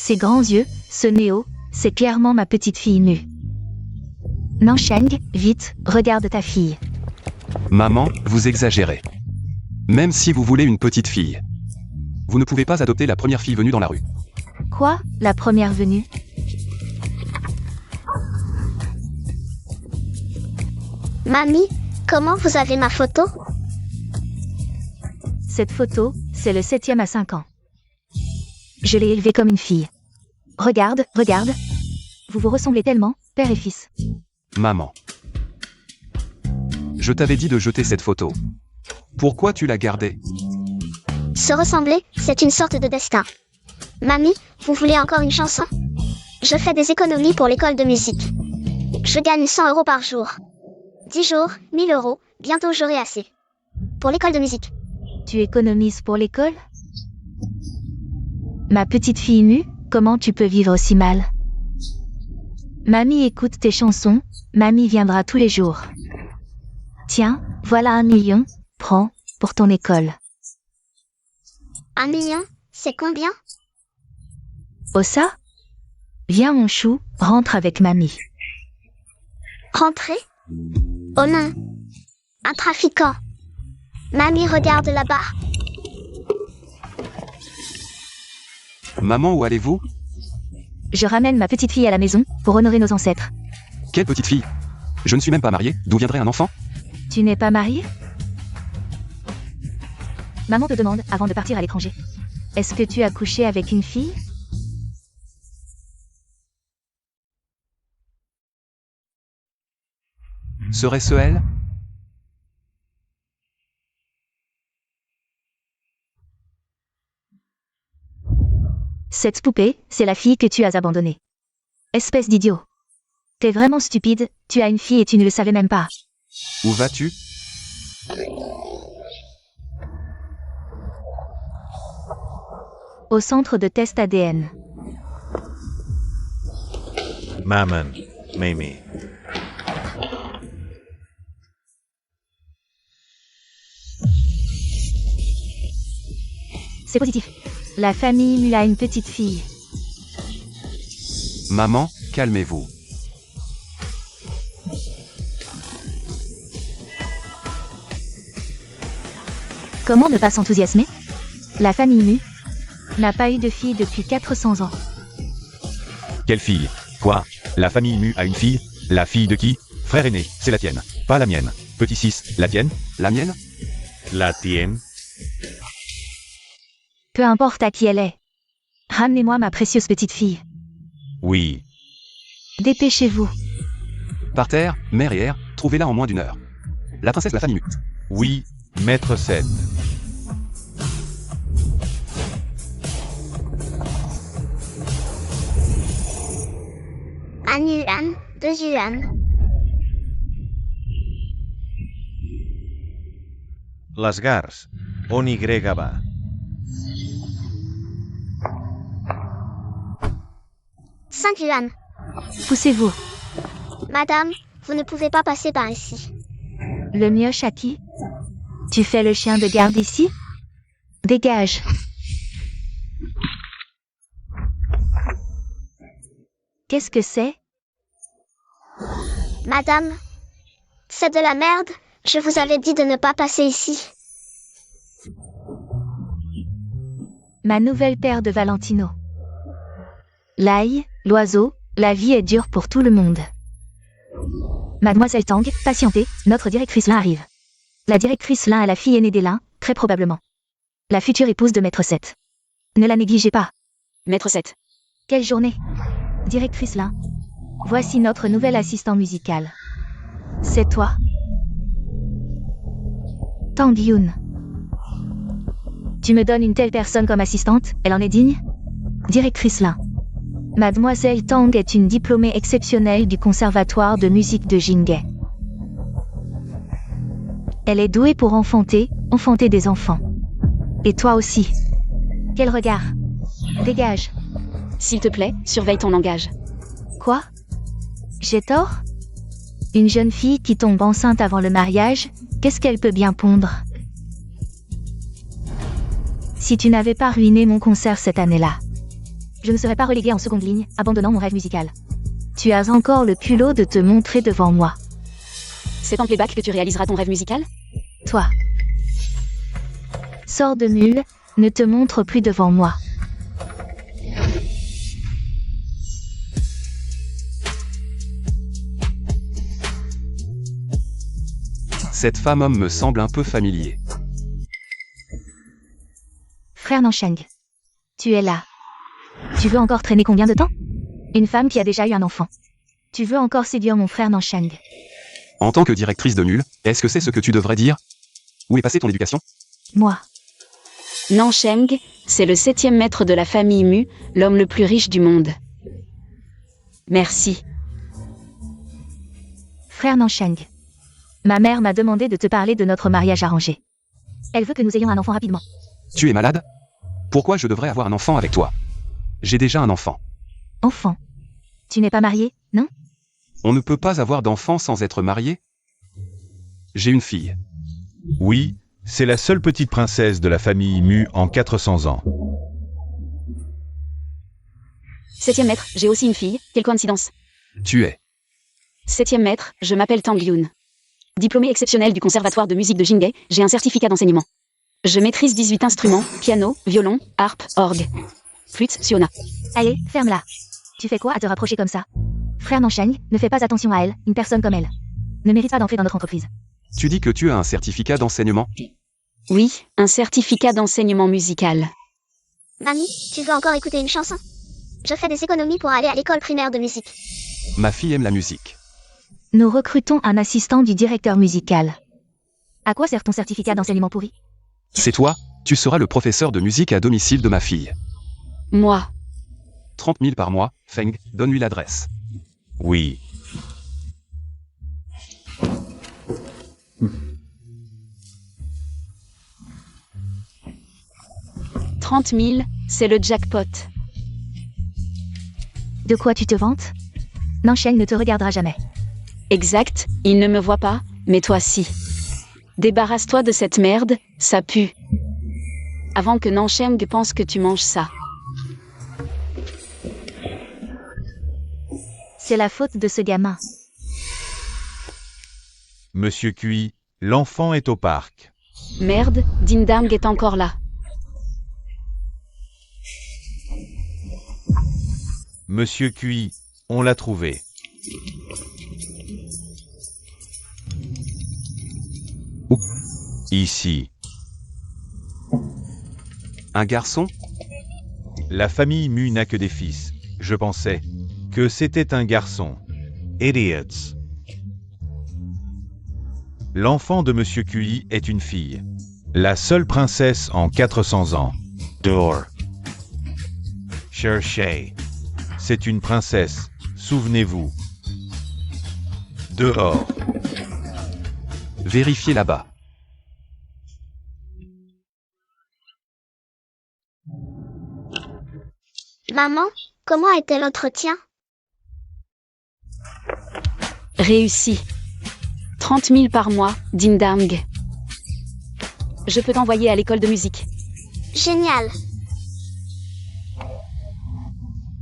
Ses grands yeux, ce néo, c'est clairement ma petite fille nue. Nansheng, vite, regarde ta fille. Maman, vous exagérez. Même si vous voulez une petite fille, vous ne pouvez pas adopter la première fille venue dans la rue. Quoi, la première venue? Mamie, comment vous avez ma photo? Cette photo, c'est le 7e à 5 ans. Je l'ai élevée comme une fille. Regarde, regarde. Vous vous ressemblez tellement, père et fils. Maman. Je t'avais dit de jeter cette photo. Pourquoi tu l'as gardée? Se ressembler, c'est une sorte de destin. Mamie, vous voulez encore une chanson? Je fais des économies pour l'école de musique. Je gagne 100 € par jour. 10 jours, 1000 €, bientôt j'aurai assez. Pour l'école de musique. Tu économises pour l'école? Ma petite fille nue, comment tu peux vivre si mal? Mamie écoute tes chansons, mamie viendra tous les jours. Tiens, voilà 1 million, prends, pour ton école. 1 million, c'est combien? Oh ça? Viens mon chou, rentre avec mamie. Rentrer? Oh non! Un trafiquant! Mamie, regarde là-bas! Maman, où allez-vous? Je ramène ma petite fille à la maison, pour honorer nos ancêtres. Quelle petite fille? Je ne suis même pas marié, d'où viendrait un enfant? Tu n'es pas marié? Maman te demande, avant de partir à l'étranger. Est-ce que tu as couché avec une fille? Serait-ce elle? Cette poupée, c'est la fille que tu as abandonnée. Espèce d'idiot. T'es vraiment stupide, tu as une fille et tu ne le savais même pas. Où vas-tu? Au centre de test ADN. Maman, Mimi. C'est positif. La famille Mu a une petite fille. Maman, calmez-vous. Comment ne pas s'enthousiasmer? La famille Mu n'a pas eu de fille depuis 400 ans. Quelle fille? Quoi? La famille Mu a une fille? La fille de qui? Frère aîné, c'est la tienne, pas la mienne. Petit 6, la tienne? La mienne? La tienne? Peu importe à qui elle est. Ramenez-moi ma précieuse petite fille. Oui. Dépêchez-vous. Par terre, mère et air, trouvez-la en moins d'1 heure. La princesse de la famille Mu. Oui, maître 7. Un yuan, 2 yuan. Les gars, on y va. Cinq yuan. Poussez-vous. Madame, vous ne pouvez pas passer par ici. Le mioche à qui? Tu fais le chien de garde ici? Dégage. Qu'est-ce que c'est? Madame, c'est de la merde. Je vous avais dit de ne pas passer ici. Ma nouvelle paire de Valentino. L'ail, l'oiseau, la vie est dure pour tout le monde. Mademoiselle Tang, patientez, notre directrice Lin arrive. La directrice Lin a la fille aînée des Lin, très probablement. La future épouse de Maître 7. Ne la négligez pas. Maître 7. Quelle journée. Directrice Lin. Voici notre nouvel assistant musical. C'est toi. Tang Yun. Tu me donnes une telle personne comme assistante, elle en est digne? Directrice Lin. Mademoiselle Tang est une diplômée exceptionnelle du conservatoire de musique de Jinghe. Elle est douée pour enfanter des enfants. Et toi aussi. Quel regard. Dégage. S'il te plaît, surveille ton langage. Quoi? J'ai tort? Une jeune fille qui tombe enceinte avant le mariage, qu'est-ce qu'elle peut bien pondre? Si tu n'avais pas ruiné mon concert cette année-là. Je ne serai pas reléguée en seconde ligne, abandonnant mon rêve musical. Tu as encore le culot de te montrer devant moi. C'est en playback que tu réaliseras ton rêve musical? Toi. Sors de mule, ne te montre plus devant moi. Cette femme-homme me semble un peu familier. Frère Nansheng. Tu es là. Tu veux encore traîner combien de temps? Une femme qui a déjà eu un enfant. Tu veux encore séduire mon frère Nansheng. En tant que directrice de mule, est-ce que c'est ce que tu devrais dire? Où est passée ton éducation? Moi. Nansheng, c'est le 7e maître de la famille Mu, l'homme le plus riche du monde. Merci. Frère Nansheng. Ma mère m'a demandé de te parler de notre mariage arrangé. Elle veut que nous ayons un enfant rapidement. Tu es malade? Pourquoi je devrais avoir un enfant avec toi? J'ai déjà un enfant. Enfant. Tu n'es pas marié, non? On ne peut pas avoir d'enfant sans être marié? J'ai une fille. Oui, c'est la seule petite princesse de la famille Mu en 400 ans. 7e maître, j'ai aussi une fille, quelle coïncidence. Tu es. 7e maître, je m'appelle Tang Yun. Diplômée exceptionnelle du conservatoire de musique de Jinghe, j'ai un certificat d'enseignement. Je maîtrise 18 instruments, piano, violon, harpe, orgue, flûte, siona. Allez, ferme-la. Tu fais quoi à te rapprocher comme ça? Frère Nansheng, ne fais pas attention à elle, une personne comme elle ne mérite pas d'entrer dans notre entreprise. Tu dis que tu as un certificat d'enseignement? Oui, un certificat d'enseignement musical. Mamie, tu veux encore écouter une chanson? Je fais des économies pour aller à l'école primaire de musique. Ma fille aime la musique. Nous recrutons un assistant du directeur musical. À quoi sert ton certificat d'enseignement pourri? C'est toi, tu seras le professeur de musique à domicile de ma fille. Moi. 30 000 par mois, Feng, donne-lui l'adresse. Oui. « 30 000, c'est le jackpot. De quoi tu te vantes? Nansheng ne te regardera jamais. Exact, il ne me voit pas, mais toi si. Débarrasse-toi de cette merde, ça pue. Avant que Nansheng pense que tu manges ça. C'est la faute de ce gamin. Monsieur Cui, l'enfant est au parc. Merde, Dindang est encore là. Monsieur Cui, on l'a trouvé. Où? Ici. Un garçon? La famille Mu n'a que des fils. Je pensais que c'était un garçon. Idiots. L'enfant de Monsieur Cui est une fille. La seule princesse en 400 ans. Dehors. Cherchez. C'est une princesse, souvenez-vous. Dehors. Vérifiez là-bas. Maman, comment était l'entretien? Réussi. 30 000 par mois, Dindang. Je peux t'envoyer à l'école de musique. Génial.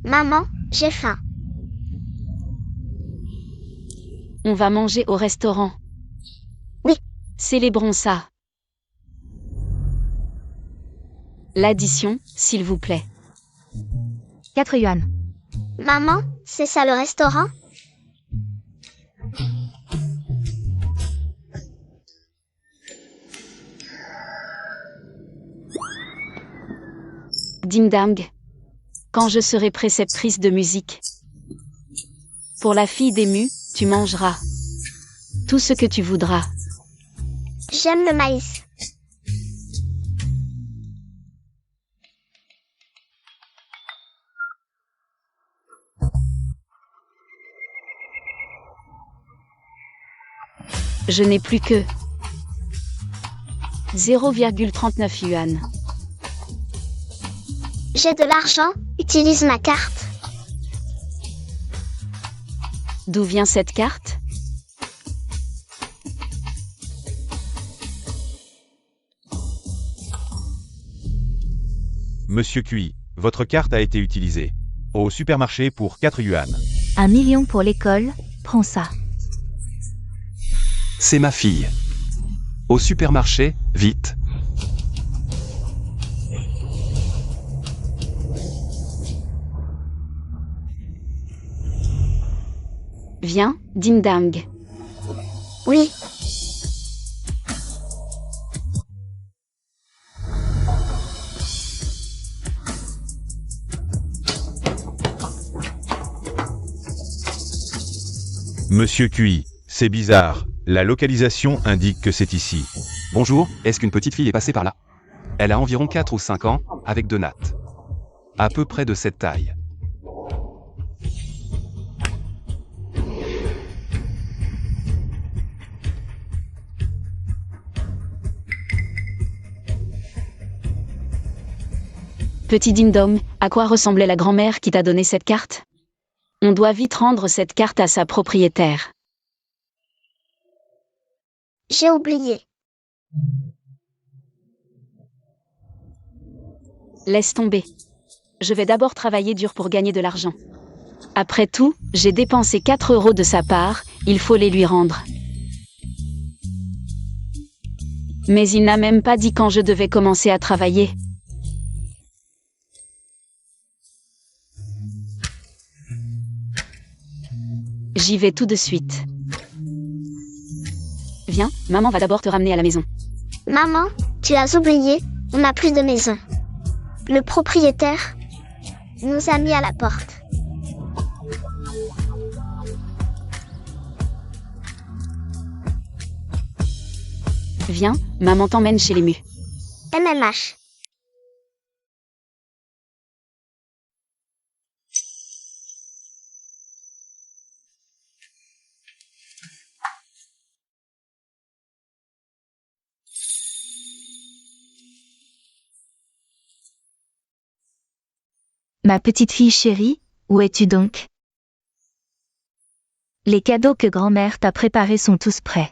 Maman, j'ai faim. On va manger au restaurant. Oui. Célébrons ça. L'addition, s'il vous plaît. 4 yuan. Maman, c'est ça le restaurant? Dindang. Quand je serai préceptrice de musique. Pour la fille des Mu, tu mangeras. Tout ce que tu voudras. J'aime le maïs. Je n'ai plus que 0,39 yuan. J'ai de l'argent, utilise ma carte. D'où vient cette carte? Monsieur Cui, votre carte a été utilisée. Au supermarché pour 4 yuan. 1 million pour l'école, prends ça. C'est ma fille. Au supermarché, vite. Viens, ding-dang. Oui, Monsieur QI, c'est bizarre. La localisation indique que c'est ici. Bonjour, est-ce qu'une petite fille est passée par là? Elle a environ 4 ou 5 ans, avec 2 nattes. À peu près de cette taille. Petit ding-dong, à quoi ressemblait la grand-mère qui t'a donné cette carte? On doit vite rendre cette carte à sa propriétaire. j'ai oublié. Laisse tomber. Je vais d'abord travailler dur pour gagner de l'argent. Après tout, j'ai dépensé 4 € de sa part, il faut les lui rendre. Mais il n'a même pas dit quand je devais commencer à travailler. J'y vais tout de suite. Viens, maman va d'abord te ramener à la maison. Maman, tu as oublié, on n'a plus de maison. Le propriétaire nous a mis à la porte. Viens, maman t'emmène chez les mus. MMH. Ma petite fille chérie, où es-tu donc? Les cadeaux que grand-mère t'a préparés sont tous prêts.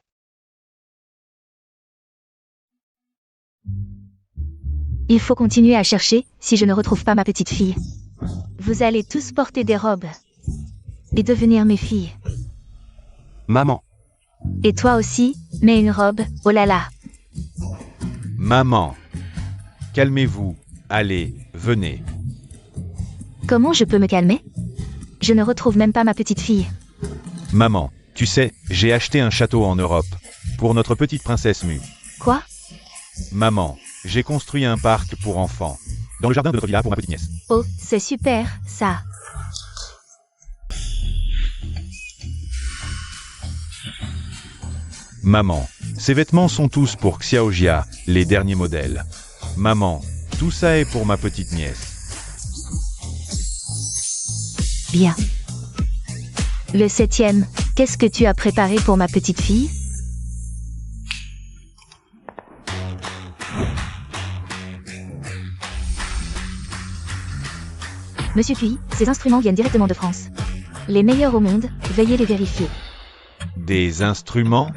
Il faut continuer à chercher, si je ne retrouve pas ma petite fille. Vous allez tous porter des robes. Et devenir mes filles. Maman, Et toi aussi, mets une robe, oh là là. Maman. Calmez-vous. Allez, venez. Comment je peux me calmer? Je ne retrouve même pas ma petite fille. Maman, tu sais, j'ai acheté un château en Europe. Pour notre petite princesse Mu. Quoi? Maman, j'ai construit un parc pour enfants. Dans le jardin de notre villa pour ma petite nièce. Oh, c'est super, ça. Maman, ces vêtements sont tous pour Xiaojia, les derniers modèles. Maman, tout ça est pour ma petite nièce. Bien. Le 7e, qu'est-ce que tu as préparé pour ma petite fille? Monsieur QI, ces instruments viennent directement de France. Les meilleurs au monde, veuillez les vérifier. Des instruments?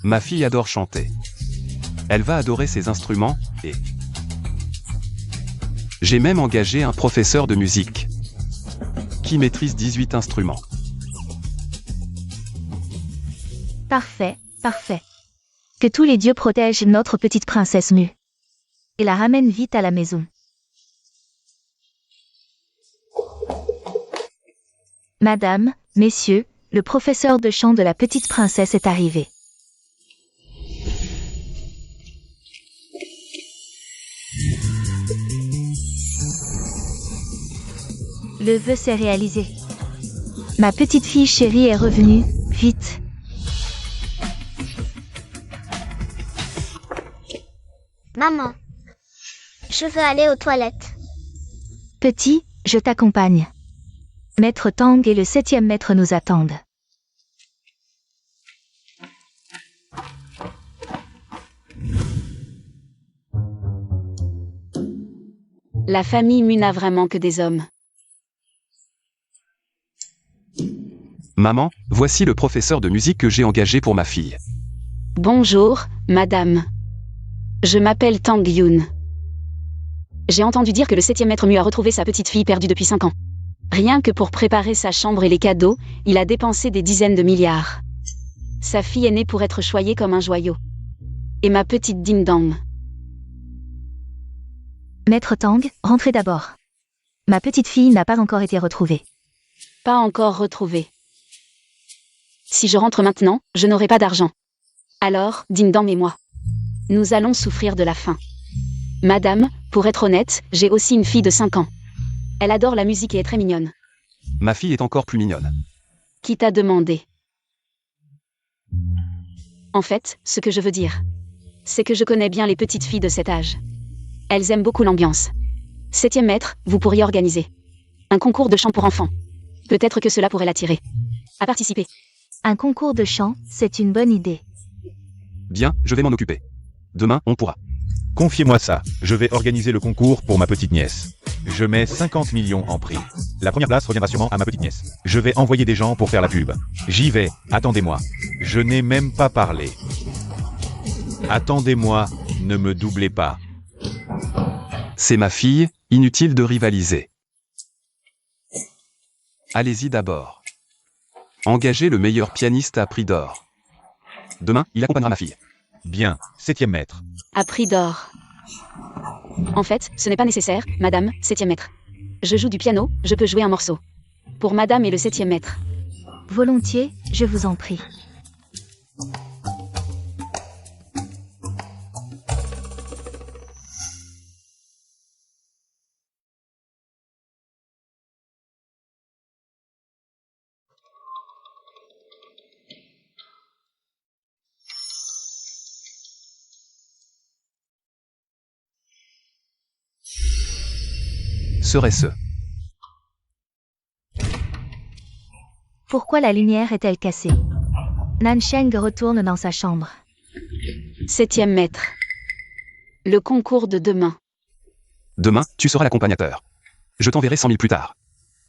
ma fille adore chanter. Elle va adorer ces instruments, et... J'ai même engagé un professeur de musique qui maîtrise 18 instruments. Parfait, parfait. Que tous les dieux protègent notre petite princesse Mu. Et la ramènent vite à la maison. Madame, messieurs, le professeur de chant de la petite princesse est arrivé. Le vœu s'est réalisé. Ma petite fille chérie est revenue, vite. Maman, je veux aller aux toilettes. Petit, je t'accompagne. Maître Tang et le 7e maître nous attendent. La famille Mu n'a vraiment que des hommes. Maman, voici le professeur de musique que j'ai engagé pour ma fille. Bonjour, madame. Je m'appelle Tang Yun. J'ai entendu dire que le 7e maître Mu a retrouvé sa petite fille perdue depuis 5 ans. Rien que pour préparer sa chambre et les cadeaux, il a dépensé des dizaines de milliards. Sa fille est née pour être choyée comme un joyau. Et ma petite ding-dong. Maître Tang, rentrez d'abord. Ma petite fille n'a pas encore été retrouvée. Pas encore retrouvée. Si je rentre maintenant, je n'aurai pas d'argent. Alors, ding-dong et moi. Nous allons souffrir de la faim. Madame, pour être honnête, j'ai aussi une fille de 5 ans. Elle adore la musique et est très mignonne. Ma fille est encore plus mignonne. Qui t'a demandé? En fait, ce que je veux dire, c'est que je connais bien les petites filles de cet âge. Elles aiment beaucoup l'ambiance. 7e maître, vous pourriez organiser un concours de chant pour enfants. Peut-être que cela pourrait l'attirer à participer. Un concours de chant, c'est une bonne idée. Bien, je vais m'en occuper. Demain, on pourra. Confiez-moi ça, je vais organiser le concours pour ma petite nièce. Je mets 50 millions en prix. La première place reviendra sûrement à ma petite nièce. Je vais envoyer des gens pour faire la pub. J'y vais, attendez-moi. Je n'ai même pas parlé. Attendez-moi, ne me doublez pas. C'est ma fille, inutile de rivaliser. Allez-y d'abord. Engagez le meilleur pianiste à prix d'or. Demain, il accompagnera ma fille. Bien, 7e maître. À prix d'or. En fait, ce n'est pas nécessaire, madame, 7e maître. Je joue du piano, je peux jouer un morceau. Pour madame et le 7e maître. Volontiers, je vous en prie. Serait-ce. Pourquoi la lumière est-elle cassée? Nansheng retourne dans sa chambre. 7e maître. Le concours de demain. Demain, tu seras l'accompagnateur. Je t'enverrai 100 000 plus tard.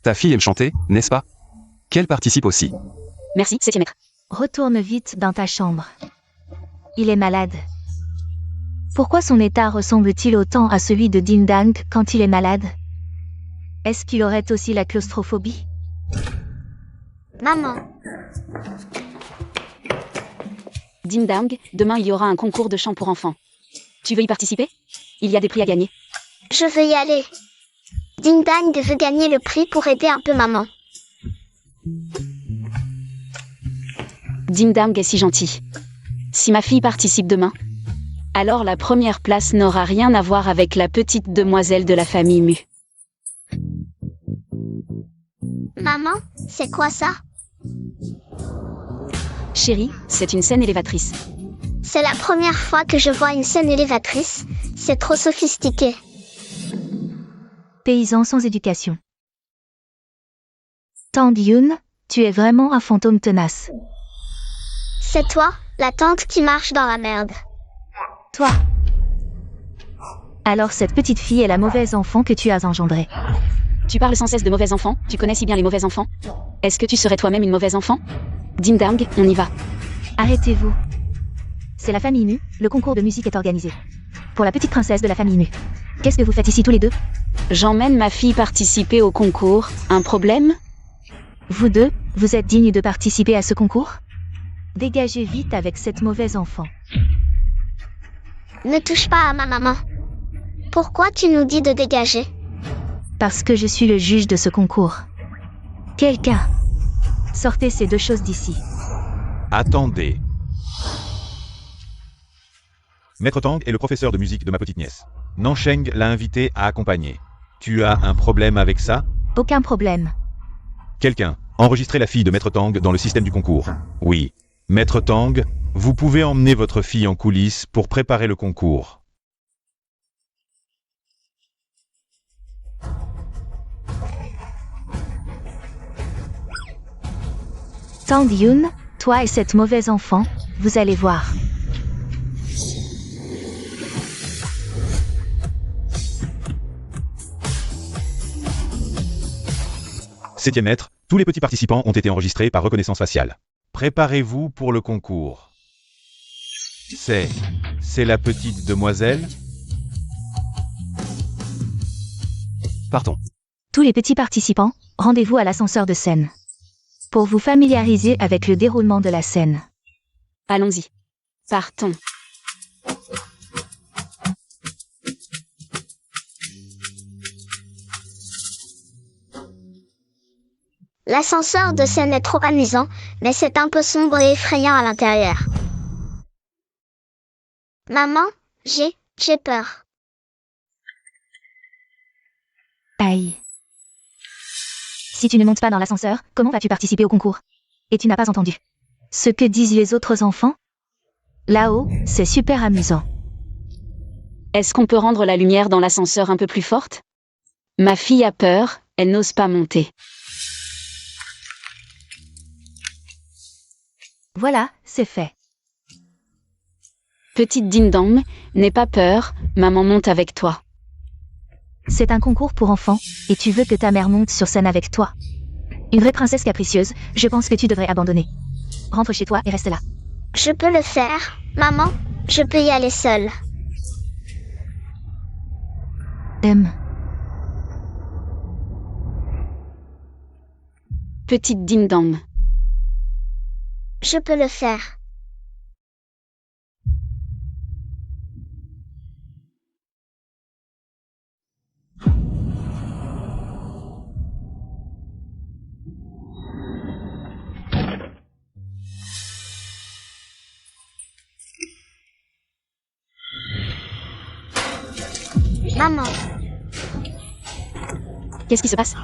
Ta fille aime chanter, n'est-ce pas? Qu'elle participe aussi. Merci, 7e maître. Retourne vite dans ta chambre. Il est malade. Pourquoi son état ressemble-t-il autant à celui de Ding-Dang quand il est malade? Est-ce qu'il aurait aussi la claustrophobie? Maman, Ding-Dang, demain il y aura un concours de chant pour enfants. Tu veux y participer? Il y a des prix à gagner. je veux y aller. Ding Dang veut gagner le prix pour aider un peu maman. Ding-Dang est si gentil. Si ma fille participe demain, alors la première place n'aura rien à voir avec la petite demoiselle de la famille Mu. Maman, c'est quoi ça? Chérie, c'est une scène élévatrice. C'est la première fois que je vois une scène élévatrice. C'est trop sophistiqué. Paysan sans éducation. Tang Yun, tu es vraiment un fantôme tenace. C'est toi, la tante qui marche dans la merde. Toi. Alors cette petite fille est la mauvaise enfant que tu as engendrée. Tu parles sans cesse de mauvais enfants, tu connais si bien les mauvais enfants. Est-ce que tu serais toi-même une mauvaise enfant? Ding-Dang, on y va. Arrêtez-vous. C'est la famille Mu, le concours de musique est organisé. Pour la petite princesse de la famille Mu. Qu'est-ce que vous faites ici tous les deux? J'emmène ma fille participer au concours. Un problème? Vous deux, vous êtes dignes de participer à ce concours? Dégagez vite avec cette mauvaise enfant. Ne touche pas à ma maman. Pourquoi tu nous dis de dégager? Parce que je suis le juge de ce concours. Quelqu'un, sortez ces deux choses d'ici. Attendez. Maître Tang est le professeur de musique de ma petite nièce. Nansheng l'a invité à accompagner. Tu as un problème avec ça? Aucun problème. Quelqu'un, enregistrez la fille de Maître Tang dans le système du concours. Oui. Maître Tang, vous pouvez emmener votre fille en coulisses pour préparer le concours. Tang Yun, toi et cette mauvaise enfant, vous allez voir. Septième maître, tous les petits participants ont été enregistrés par reconnaissance faciale. Préparez-vous pour le concours. C'est la petite demoiselle? Partons. Tous les petits participants, rendez-vous à l'ascenseur de scène. Pour vous familiariser avec le déroulement de la scène. Allons-y. Partons. L'ascenseur de scène est trop amusant, mais c'est un peu sombre et effrayant à l'intérieur. Maman, j'ai peur. Aïe. Si tu ne montes pas dans l'ascenseur, comment vas-tu participer au concours? Et tu n'as pas entendu ce que disent les autres enfants? Là-haut, c'est super amusant. Est-ce qu'on peut rendre la lumière dans l'ascenseur un peu plus forte? Ma fille a peur, elle n'ose pas monter. Voilà, c'est fait. Petite ding-dong, n'aie pas peur, maman monte avec toi. C'est un concours pour enfants, et tu veux que ta mère monte sur scène avec toi. Une vraie princesse capricieuse, je pense que tu devrais abandonner. Rentre chez toi et reste là. Je peux le faire, maman, je peux y aller seule. Petite ding-dong. Je peux le faire. Maman, Qu'est-ce qui se passe?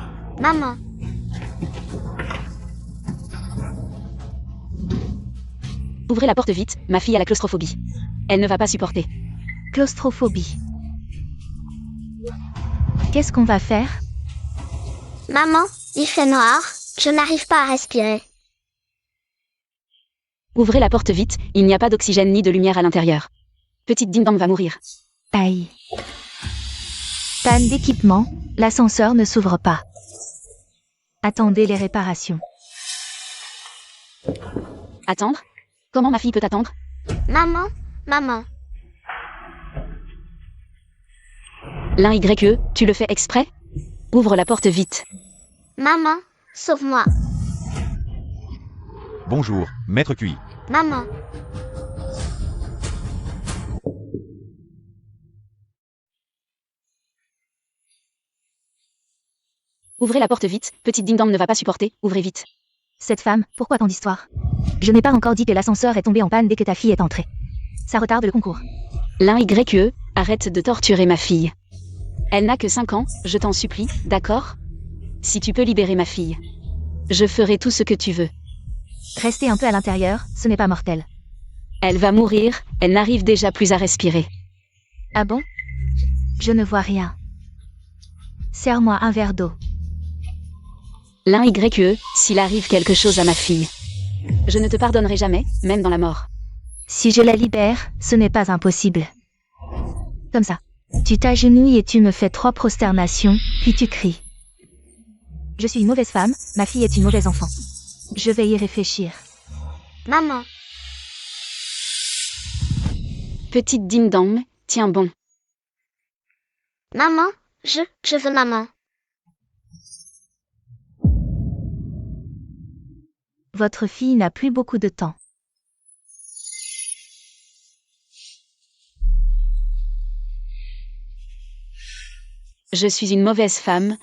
maman, Ouvrez la porte vite, ma fille a la claustrophobie. Elle ne va pas supporter. Claustrophobie. Qu'est-ce qu'on va faire? maman, il fait noir, je n'arrive pas à respirer. Ouvrez la porte vite, il n'y a pas d'oxygène ni de lumière à l'intérieur. Petite ding-dong va mourir. Aïe. Panne d'équipement, l'ascenseur ne s'ouvre pas. Attendez les réparations. Attendre? Comment ma fille peut attendre? Maman, L'un YE, tu le fais exprès? Ouvre la porte vite. maman, sauve-moi. Bonjour, maître QI. Maman, Ouvrez la porte vite, petite ding-dong ne va pas supporter, ouvrez vite. Cette femme, pourquoi tant d'histoires? Je n'ai pas encore dit que l'ascenseur est tombé en panne dès que ta fille est entrée. Ça retarde le concours. L'un YE, arrête de torturer ma fille. Elle n'a que 5 ans, je t'en supplie, d'accord? Si tu peux libérer ma fille. Je ferai tout ce que tu veux. Restez un peu à l'intérieur, ce n'est pas mortel. Elle va mourir, elle n'arrive déjà plus à respirer. Ah bon? Je ne vois rien. Serre-moi un verre d'eau. L'un YE, s'il arrive quelque chose à ma fille. Je ne te pardonnerai jamais, même dans la mort. Si je la libère, ce n'est pas impossible. Comme ça. Tu t'agenouilles et tu me fais 3 prosternations, puis tu cries. Je suis une mauvaise femme, ma fille est une mauvaise enfant. Je vais y réfléchir. maman, Petite ding-dong, tiens bon. maman, je veux maman. Votre fille n'a plus beaucoup de temps. Je suis une mauvaise femme,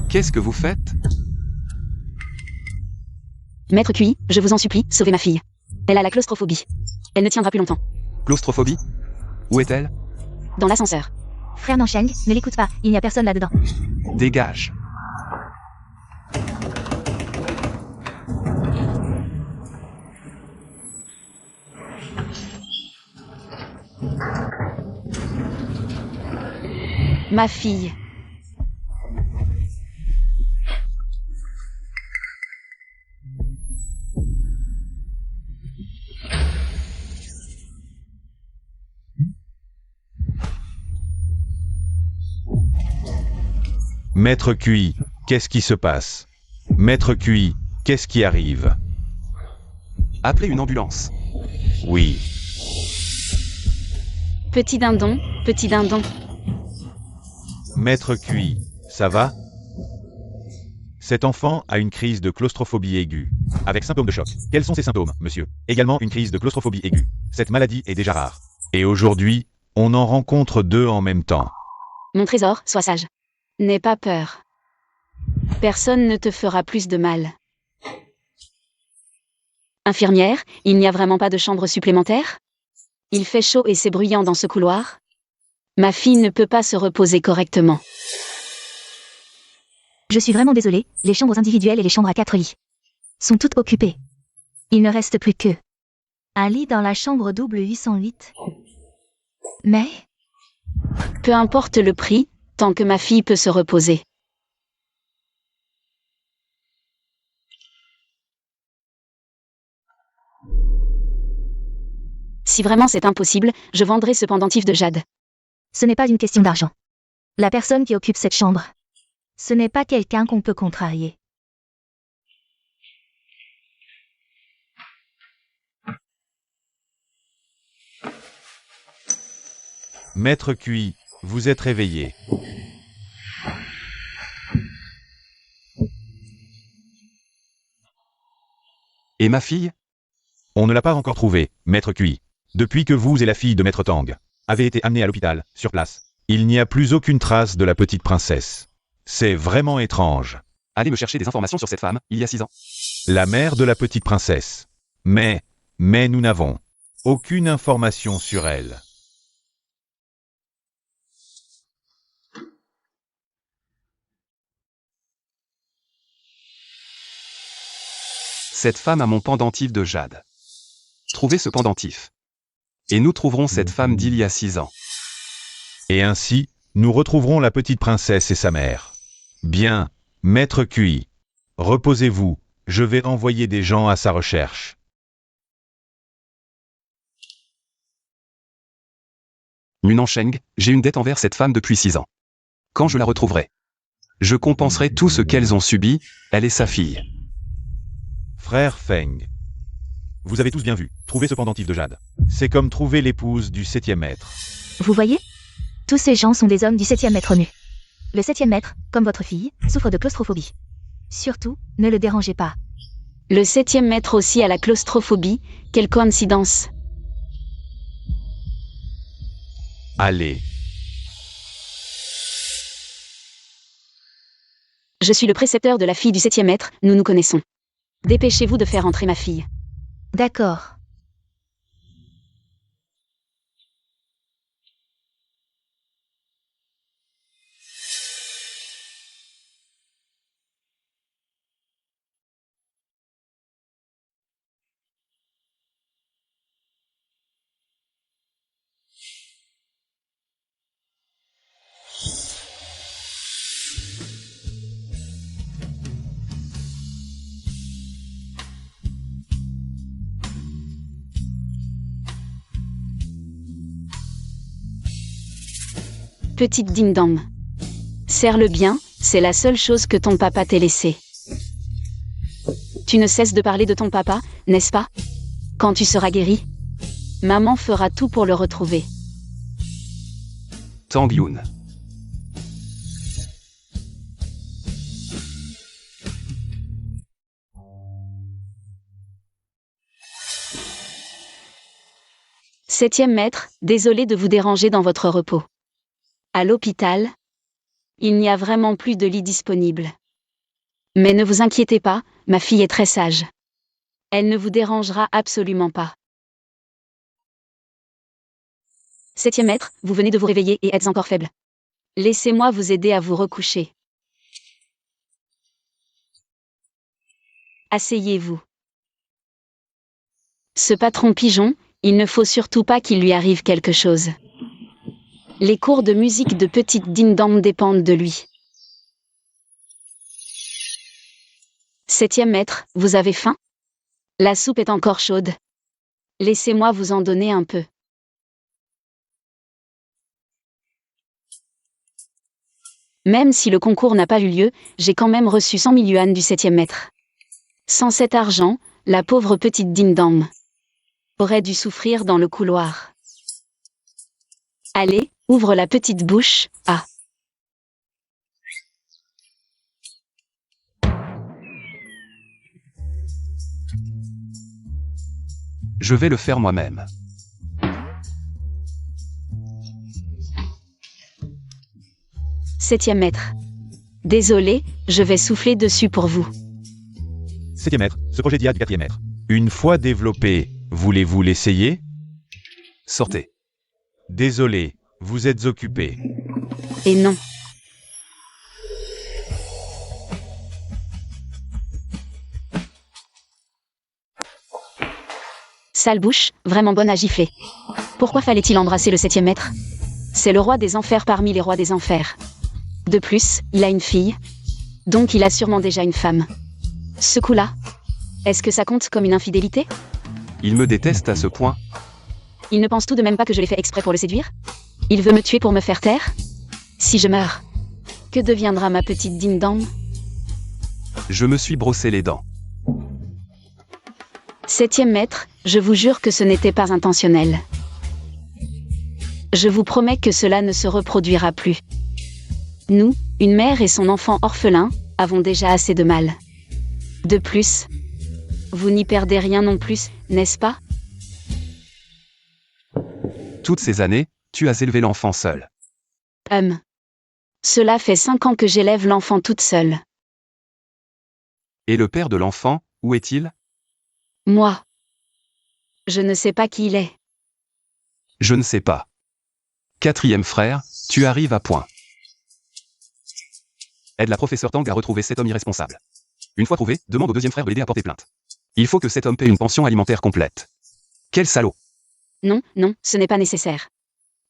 Qu'est-ce que vous faites? Maître QI, je vous en supplie, sauvez ma fille. Elle a la claustrophobie. Elle ne tiendra plus longtemps. Claustrophobie? Où est-elle? Dans l'ascenseur. Frère Nansheng, ne l'écoute pas, il n'y a personne là-dedans. Dégage. Ma fille. Maître QI, qu'est-ce qui se passe? Maître QI, qu'est-ce qui arrive? Appelez une ambulance. Oui. Petit dindon, petit dindon. Maître QI, Ça va? Cet enfant a une crise de claustrophobie aiguë, avec symptômes de choc. Quels sont ces symptômes, monsieur? Également une crise de claustrophobie aiguë. Cette maladie est déjà rare. Et aujourd'hui, on en rencontre 2 en même temps. Mon trésor, sois sage. N'aie pas peur. Personne ne te fera plus de mal. Infirmière, il n'y a vraiment pas de chambre supplémentaire? Il fait chaud et c'est bruyant dans ce couloir. Ma fille ne peut pas se reposer correctement. Je suis vraiment désolée, les chambres individuelles et les chambres à 4 lits sont toutes occupées. Il ne reste plus que un lit dans la chambre double 808. Mais Peu importe le prix, tant que ma fille peut se reposer. Si vraiment c'est impossible, je vendrai ce pendentif de jade. ce n'est pas une question d'argent. La personne qui occupe cette chambre, ce n'est pas quelqu'un qu'on peut contrarier. Maître Cui, vous êtes réveillé. Et ma fille? On ne l'a pas encore trouvée, Maître Cui. Depuis que vous et la fille de Maître Tang avez été amenés à l'hôpital, sur place, il n'y a plus aucune trace de la petite princesse. C'est vraiment étrange. Allez me chercher des informations sur cette femme, il y a 6 ans. La mère de la petite princesse. Mais nous n'avons aucune information sur elle. Cette femme a mon pendentif de jade. Trouvez ce pendentif. Et nous trouverons cette femme d'il y a 6 ans. Et ainsi, nous retrouverons la petite princesse et sa mère. Bien, Maître Cui. Reposez-vous, je vais envoyer des gens à sa recherche. Munan Sheng, j'ai une dette envers cette femme depuis 6 ans. Quand je la retrouverai, je compenserai tout ce qu'elles ont subi, elle et sa fille. Frère Feng. Vous avez tous bien vu, trouver ce pendentif de jade. C'est comme trouver l'épouse du 7e maître. Vous voyez? Tous ces gens sont des hommes du 7e maître nu. Le 7e maître, comme votre fille, souffre de claustrophobie. Surtout, ne le dérangez pas. Le 7e maître aussi a la claustrophobie, quelle coïncidence. Allez. Je suis le précepteur de la fille du 7e maître, nous nous connaissons. Dépêchez-vous de faire entrer ma fille. D'accord. Petite ding-dong. Serre-le bien, c'est la seule chose que ton papa t'ait laissée. Tu ne cesses de parler de ton papa, n'est-ce pas? Quand tu seras guéri, maman fera tout pour le retrouver. Tang Yun. Septième maître, désolé de vous déranger dans votre repos. À l'hôpital, il n'y a vraiment plus de lit disponible. Mais ne vous inquiétez pas, ma fille est très sage. Elle ne vous dérangera absolument pas. Septième maître, vous venez de vous réveiller et êtes encore faible. Laissez-moi vous aider à vous recoucher. Asseyez-vous. Ce patron pigeon, il ne faut surtout pas qu'il lui arrive quelque chose. Les cours de musique de petite ding-dong dépendent de lui. Septième maître, vous avez faim? La soupe est encore chaude. Laissez-moi vous en donner un peu. Même si le concours n'a pas eu lieu, j'ai quand même reçu 100 000 yuan du septième maître. Sans cet argent, la pauvre petite ding-dong aurait dû souffrir dans le couloir. Allez, ouvre la petite bouche, ah. Je vais le faire moi-même. Septième maître. Désolé, je vais souffler dessus pour vous. 7e maître, ce projet d'IA du 4e maître. Une fois développé, voulez-vous l'essayer? Sortez. Désolé, vous êtes occupé. Et non. Sale bouche, vraiment bonne à gifler. Pourquoi fallait-il embrasser le septième maître? C'est le roi des enfers parmi les rois des enfers. De plus, il a une fille. Donc il a sûrement déjà une femme. Ce coup-là, est-ce que ça compte comme une infidélité? Il me déteste à ce point. Il ne pense tout de même pas que je l'ai fait exprès pour le séduire? Il veut me tuer pour me faire taire? Si je meurs, que deviendra ma petite ding-dong? Je me suis brossé les dents. Septième maître, je vous jure que ce n'était pas intentionnel. Je vous promets que cela ne se reproduira plus. Nous, une mère et son enfant orphelin, avons déjà assez de mal. De plus, vous n'y perdez rien non plus, n'est-ce pas? Toutes ces années, tu as élevé l'enfant seul. Cela fait 5 ans que j'élève l'enfant toute seule. Et le père de l'enfant, où est-il? Moi. Je ne sais pas qui il est. Je ne sais pas. 4e frère, tu arrives à point. Aide la professeure Tang à retrouver cet homme irresponsable. Une fois trouvé, demande au 2e frère de l'aider à porter plainte. Il faut que cet homme paie une pension alimentaire complète. Quel salaud! Non, non, ce n'est pas nécessaire.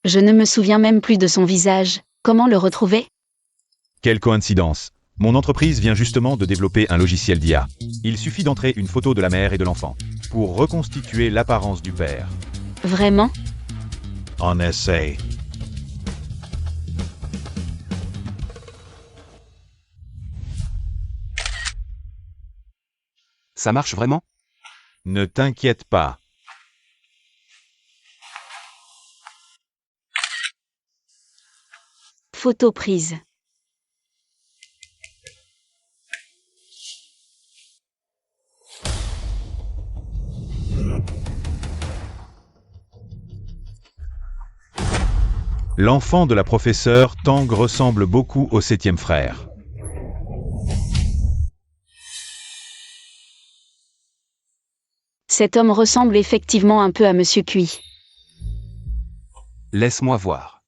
Je ne me souviens même plus de son visage. Comment le retrouver? Quelle coïncidence. Mon entreprise vient justement de développer un logiciel d'IA. Il suffit d'entrer une photo de la mère et de l'enfant pour reconstituer l'apparence du père. Vraiment? En essai. Ça marche vraiment? Ne t'inquiète pas. Photo prise. L'enfant de la professeure Tang ressemble beaucoup au 7e frère. Cet homme ressemble effectivement un peu à Monsieur Cui. Laisse-moi voir.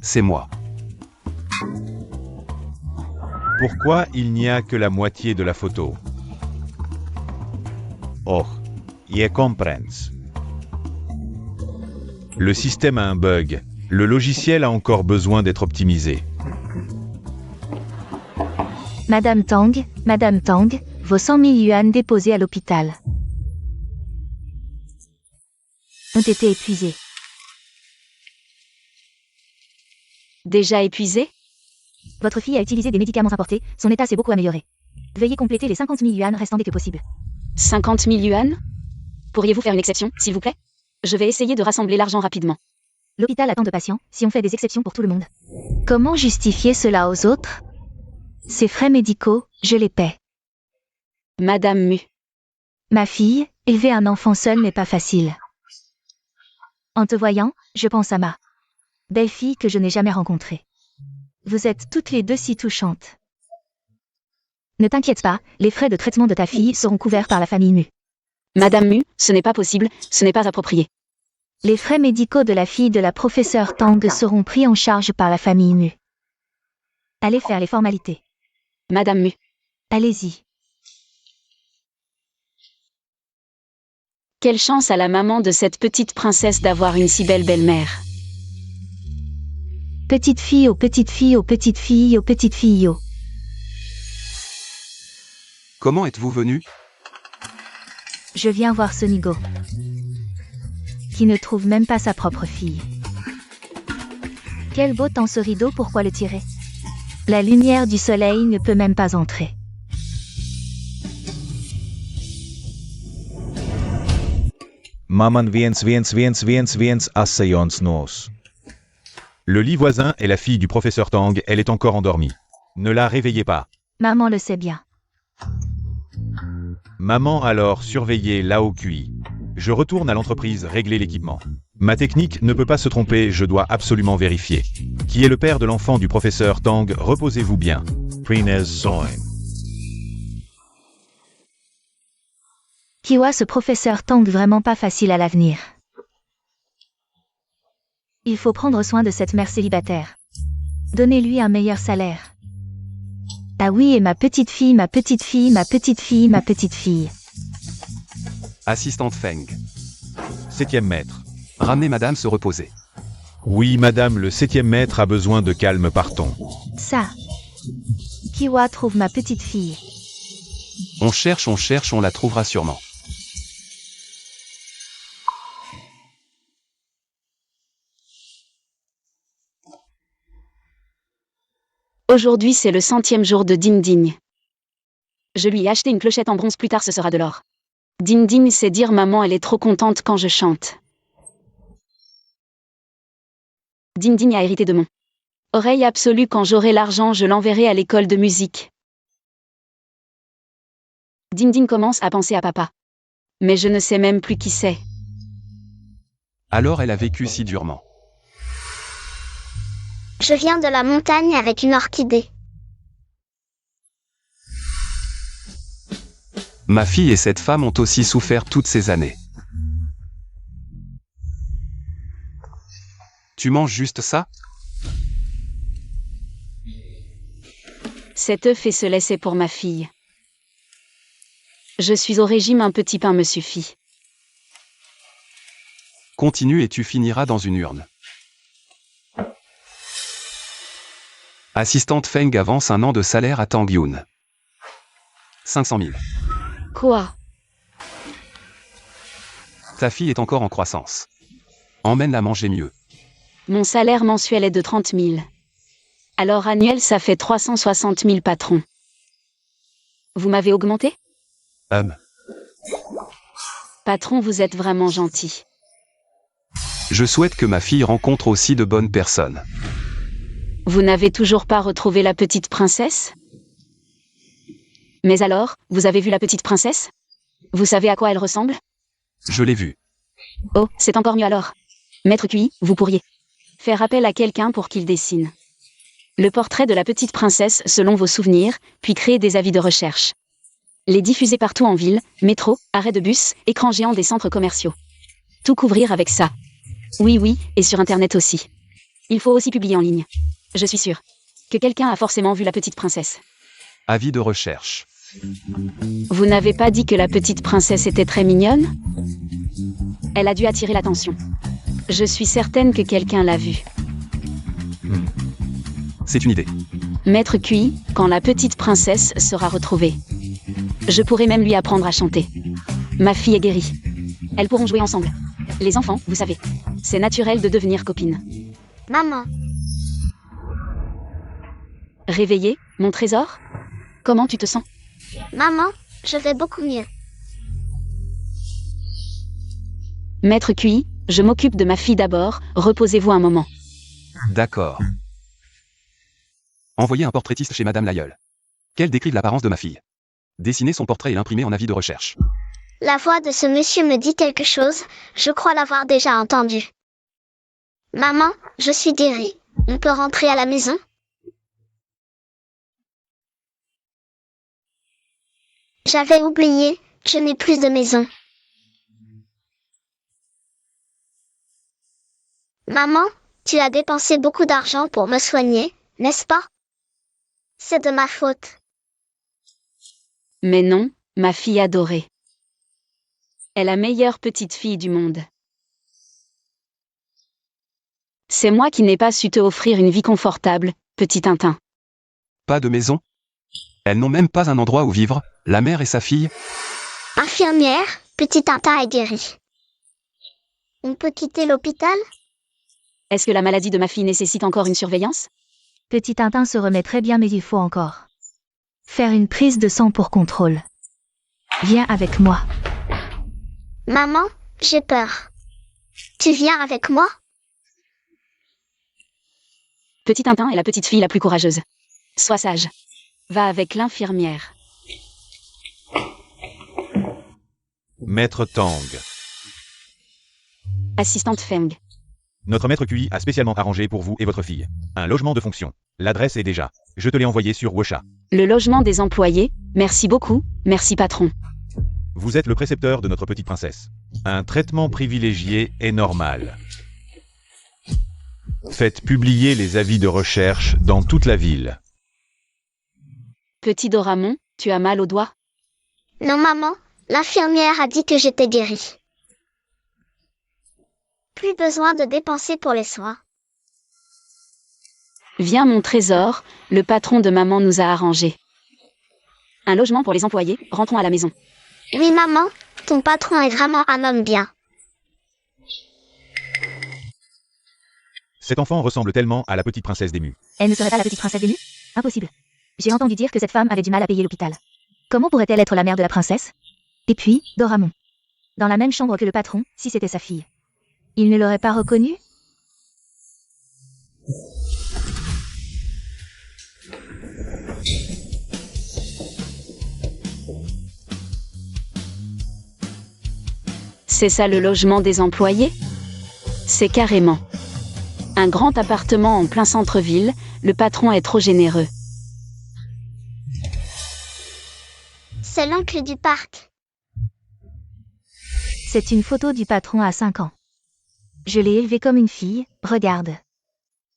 C'est moi. Pourquoi il n'y a que la moitié de la photo? Oh, je comprends. Le système a un bug. Le logiciel a encore besoin d'être optimisé. Madame Tang, vos 100 000 yuan déposés à l'hôpital ont été épuisés. Déjà épuisé? Votre fille a utilisé des médicaments importés, son état s'est beaucoup amélioré. Veuillez compléter les 50 000 yuan restants dès que possible. 50 000 yuan? Pourriez-vous faire une exception, s'il vous plaît? Je vais essayer de rassembler l'argent rapidement. L'hôpital attend de patients, si on fait des exceptions pour tout le monde. Comment justifier cela aux autres? Ces frais médicaux, je les paie. Madame Mu. Ma fille, élever un enfant seul n'est pas facile. En te voyant, je pense à ma belle-fille que je n'ai jamais rencontrée. Vous êtes toutes les deux si touchantes. Ne t'inquiète pas, les frais de traitement de ta fille seront couverts par la famille Mu. Madame Mu, ce n'est pas possible, ce n'est pas approprié. Les frais médicaux de la fille de la professeure Tang seront pris en charge par la famille Mu. Allez faire les formalités. Madame Mu. Allez-y. Quelle chance à la maman de cette petite princesse d'avoir une si belle belle-mère. Petite fille, oh petite fille, oh petite fille, oh petite fille, oh. Comment êtes-vous venu? Je viens voir Sonigo, qui ne trouve même pas sa propre fille. Quel beau temps ce rideau, pourquoi le tirer? La lumière du soleil ne peut même pas entrer. Maman viens asseyons nos. Le lit voisin est la fille du professeur Tang, elle est encore endormie. Ne la réveillez pas. Maman le sait bien. Maman alors surveillez l'AOQI. Je retourne à l'entreprise régler l'équipement. Ma technique ne peut pas se tromper, je dois absolument vérifier. Qui est le père de l'enfant du professeur Tang? Reposez-vous bien. Prinez Soin. Kiwa, ce professeur Tang vraiment pas facile à l'avenir. Il faut prendre soin de cette mère célibataire. Donnez-lui un meilleur salaire. Ah oui, et ma petite fille, ma petite fille, ma petite fille, ma petite fille. Assistante Feng. 7e maître. Ramenez madame se reposer. Oui, madame, le 7e maître a besoin de calme, partons. Ça. Kiwa, trouve ma petite fille. On cherche, on la trouvera sûrement. Aujourd'hui c'est le 100e jour de Ding Ding. Je lui ai acheté une clochette en bronze, plus tard ce sera de l'or. Ding Ding sait dire maman, elle est trop contente quand je chante. Ding Ding a hérité de mon oreille absolue, quand j'aurai l'argent je l'enverrai à l'école de musique. Ding Ding commence à penser à papa. Mais je ne sais même plus qui c'est. Alors elle a vécu si durement. Je viens de la montagne avec une orchidée. Ma fille et cette femme ont aussi souffert toutes ces années. Tu manges juste ça? Cet œuf et ce lait c'est pour ma fille. Je suis au régime, un petit pain me suffit. Continue et tu finiras dans une urne. Assistante Feng avance 1 an de salaire à Tang Yun. 500 000. Quoi? Ta fille est encore en croissance. Emmène-la manger mieux. Mon salaire mensuel est de 30 000. Alors annuel ça fait 360 000, patron. Vous m'avez augmenté? Patron, vous êtes vraiment gentil. Je souhaite que ma fille rencontre aussi de bonnes personnes. Vous n'avez toujours pas retrouvé la petite princesse? Mais alors, vous avez vu la petite princesse? Vous savez à quoi elle ressemble? Je l'ai vue. Oh, c'est encore mieux alors. Maître QI, vous pourriez faire appel à quelqu'un pour qu'il dessine le portrait de la petite princesse selon vos souvenirs, puis créer des avis de recherche. Les diffuser partout en ville, métro, arrêt de bus, écran géant des centres commerciaux. Tout couvrir avec ça. Oui, et sur Internet aussi. Il faut aussi publier en ligne. Je suis sûre que quelqu'un a forcément vu la petite princesse. Avis de recherche. Vous n'avez pas dit que la petite princesse était très mignonne? Elle a dû attirer l'attention. Je suis certaine que quelqu'un l'a vue. C'est une idée. Maître QI, quand la petite princesse sera retrouvée, je pourrai même lui apprendre à chanter. Ma fille est guérie. Elles pourront jouer ensemble. Les enfants, vous savez, c'est naturel de devenir copines. Maman, Réveillé, mon trésor? Comment tu te sens? maman, je vais beaucoup mieux. Maître QI, je m'occupe de ma fille d'abord, reposez-vous un moment. D'accord. Envoyez un portraitiste chez Madame Layeul. Qu'elle décrive l'apparence de ma fille. Dessinez son portrait et l'imprimer en avis de recherche. La voix de ce monsieur me dit quelque chose, je crois l'avoir déjà entendu. Maman, je suis guérie. On peut rentrer à la maison? J'avais oublié, je n'ai plus de maison. Maman, tu as dépensé beaucoup d'argent pour me soigner, n'est-ce pas? C'est de ma faute. Mais non, ma fille adorée. Est la meilleure petite fille du monde. C'est moi qui n'ai pas su te offrir une vie confortable, petit Tintin. Pas de maison? Elles n'ont même pas un endroit où vivre, la mère et sa fille? Infirmière, petit Tintin est guéri. On peut quitter l'hôpital? Est-ce que la maladie de ma fille nécessite encore une surveillance? Petit Tintin se remet très bien, mais il faut encore faire une prise de sang pour contrôle. Viens avec moi. Maman, j'ai peur. Tu viens avec moi? Petit Tintin est la petite fille la plus courageuse. Sois sage. Va avec l'infirmière. Maître Tang. Assistante Feng. Notre maître QI a spécialement arrangé pour vous et votre fille un logement de fonction. L'adresse est déjà. Je te l'ai envoyé sur Wosha. Le logement des employés. Merci beaucoup, merci patron. Vous êtes le précepteur de notre petite princesse. Un traitement privilégié est normal. Faites publier les avis de recherche dans toute la ville. Petit Doramon, tu as mal au doigt? Non maman, l'infirmière a dit que j'étais guérie. Plus besoin de dépenser pour les soins. Viens mon trésor, le patron de maman nous a arrangé. Un logement pour les employés, rentrons à la maison. Oui maman, ton patron est vraiment un homme bien. Cet enfant ressemble tellement à la petite princesse d'Emu. Elle ne serait pas la petite princesse d'ému? Impossible. J'ai entendu dire que cette femme avait du mal à payer l'hôpital. Comment pourrait-elle être la mère de la princesse? Et puis, Doramon. Dans la même chambre que le patron, si c'était sa fille. Il ne l'aurait pas reconnue? C'est ça le logement des employés? C'est carrément. Un grand appartement en plein centre-ville, le patron est trop généreux. C'est l'oncle du parc. C'est une photo du patron à 5 ans. Je l'ai élevé comme une fille, regarde.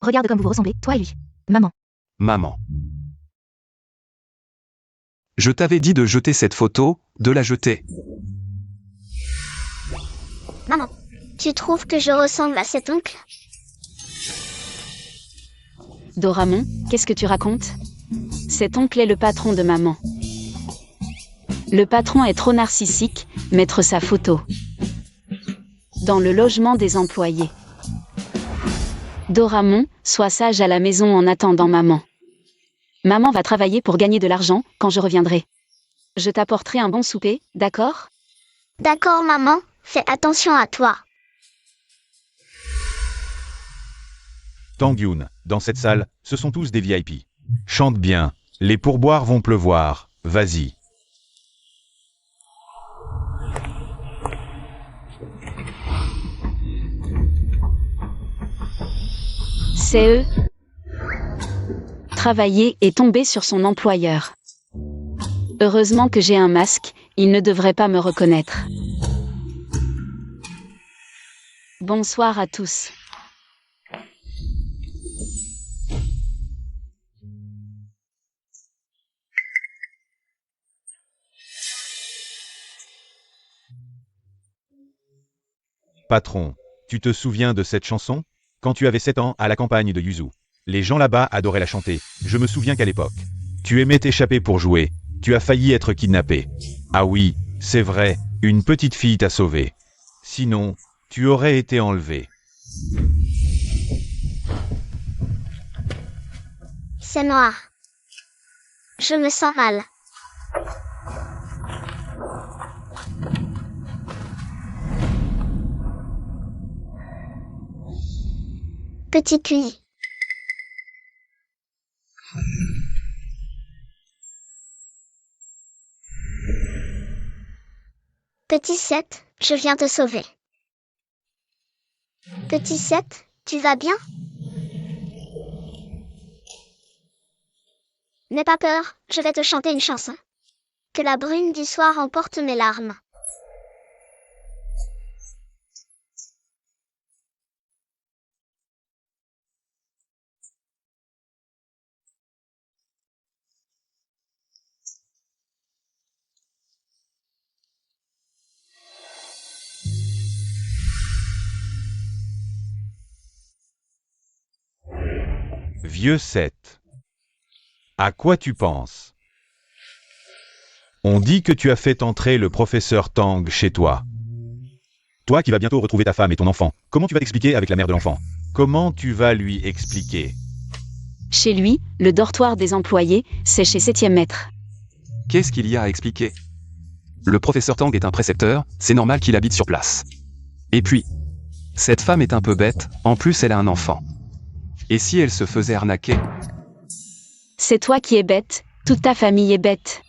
Regarde comme vous vous ressemblez, toi et lui. Maman. Maman. Je t'avais dit de jeter cette photo, de la jeter. Maman, tu trouves que je ressemble à cet oncle? Doramon, qu'est-ce que tu racontes? Cet oncle est le patron de maman. Le patron est trop narcissique, mettre sa photo. Dans le logement des employés. Doramon, sois sage à la maison en attendant maman. Maman va travailler pour gagner de l'argent quand je reviendrai. Je t'apporterai un bon souper, d'accord? D'accord maman, fais attention à toi. Tang Yun, dans cette salle, ce sont tous des VIP. Chante bien, les pourboires vont pleuvoir, vas-y. C'est eux. Travailler et tomber sur son employeur. Heureusement que j'ai un masque, il ne devrait pas me reconnaître. Bonsoir à tous. Patron, tu te souviens de cette chanson? Quand tu avais 7 ans à la campagne de Yuzu. Les gens là-bas adoraient la chanter. Je me souviens qu'à l'époque, tu aimais t'échapper pour jouer. Tu as failli être kidnappé. Ah oui, c'est vrai, une petite fille t'a sauvé. Sinon, tu aurais été enlevé. C'est noir. Je me sens mal. Petit QI. Petit 7, je viens te sauver. Petit 7, tu vas bien? N'aie pas peur, je vais te chanter une chanson. Que la brume du soir emporte mes larmes. Vieux 7. À quoi tu penses? On dit que tu as fait entrer le professeur Tang chez toi. Toi qui vas bientôt retrouver ta femme et ton enfant, comment tu vas t'expliquer avec la mère de l'enfant? Comment tu vas lui expliquer? Chez lui, le dortoir des employés, c'est chez 7e maître. Qu'est-ce qu'il y a à expliquer? Le professeur Tang est un précepteur, c'est normal qu'il habite sur place. Et puis, cette femme est un peu bête, en plus elle a un enfant. Et si elle se faisait arnaquer? C'est toi qui es bête, toute ta famille est bête.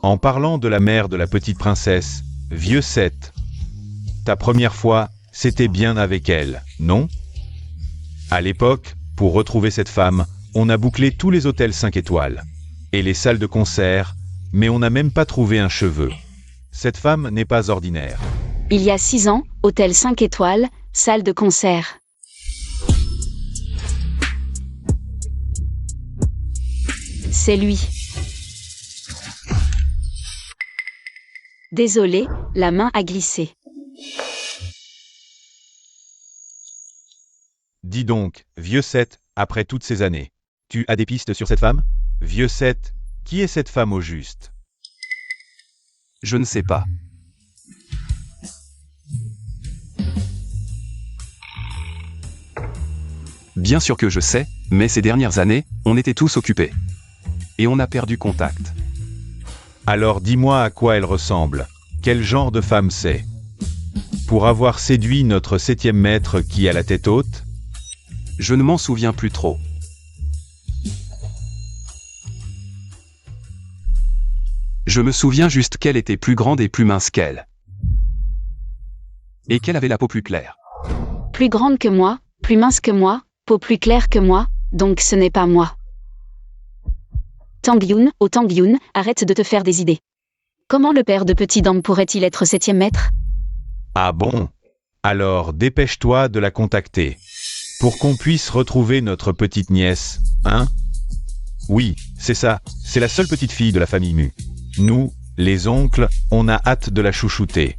En parlant de la mère de la petite princesse, vieux Seth. Ta première fois, c'était bien avec elle, non? À l'époque, pour retrouver cette femme, on a bouclé tous les hôtels 5 étoiles et les salles de concert, mais on n'a même pas trouvé un cheveu. Cette femme n'est pas ordinaire. Il y a 6 ans, hôtel 5 étoiles, salle de concert. C'est lui. Désolé, la main a glissé. Dis donc, vieux Seth, après toutes ces années, tu as des pistes sur cette femme? Vieux Seth, qui est cette femme au juste? Je ne sais pas. Bien sûr que je sais, mais ces dernières années, on était tous occupés. Et on a perdu contact. Alors dis-moi à quoi elle ressemble. Quel genre de femme c'est? Pour avoir séduit notre 7e maître qui a la tête haute? Je ne m'en souviens plus trop. Je me souviens juste qu'elle était plus grande et plus mince qu'elle. Et qu'elle avait la peau plus claire. Plus grande que moi, plus mince que moi, peau plus claire que moi, donc ce n'est pas moi. Tang-Yoon, oh Tang-Yoon, arrête de te faire des idées. Comment le père de Petit Dame pourrait-il être 7e maître? Ah bon? Alors dépêche-toi de la contacter. Pour qu'on puisse retrouver notre petite nièce, hein? Oui, c'est ça, c'est la seule petite fille de la famille Mu. Nous, les oncles, on a hâte de la chouchouter.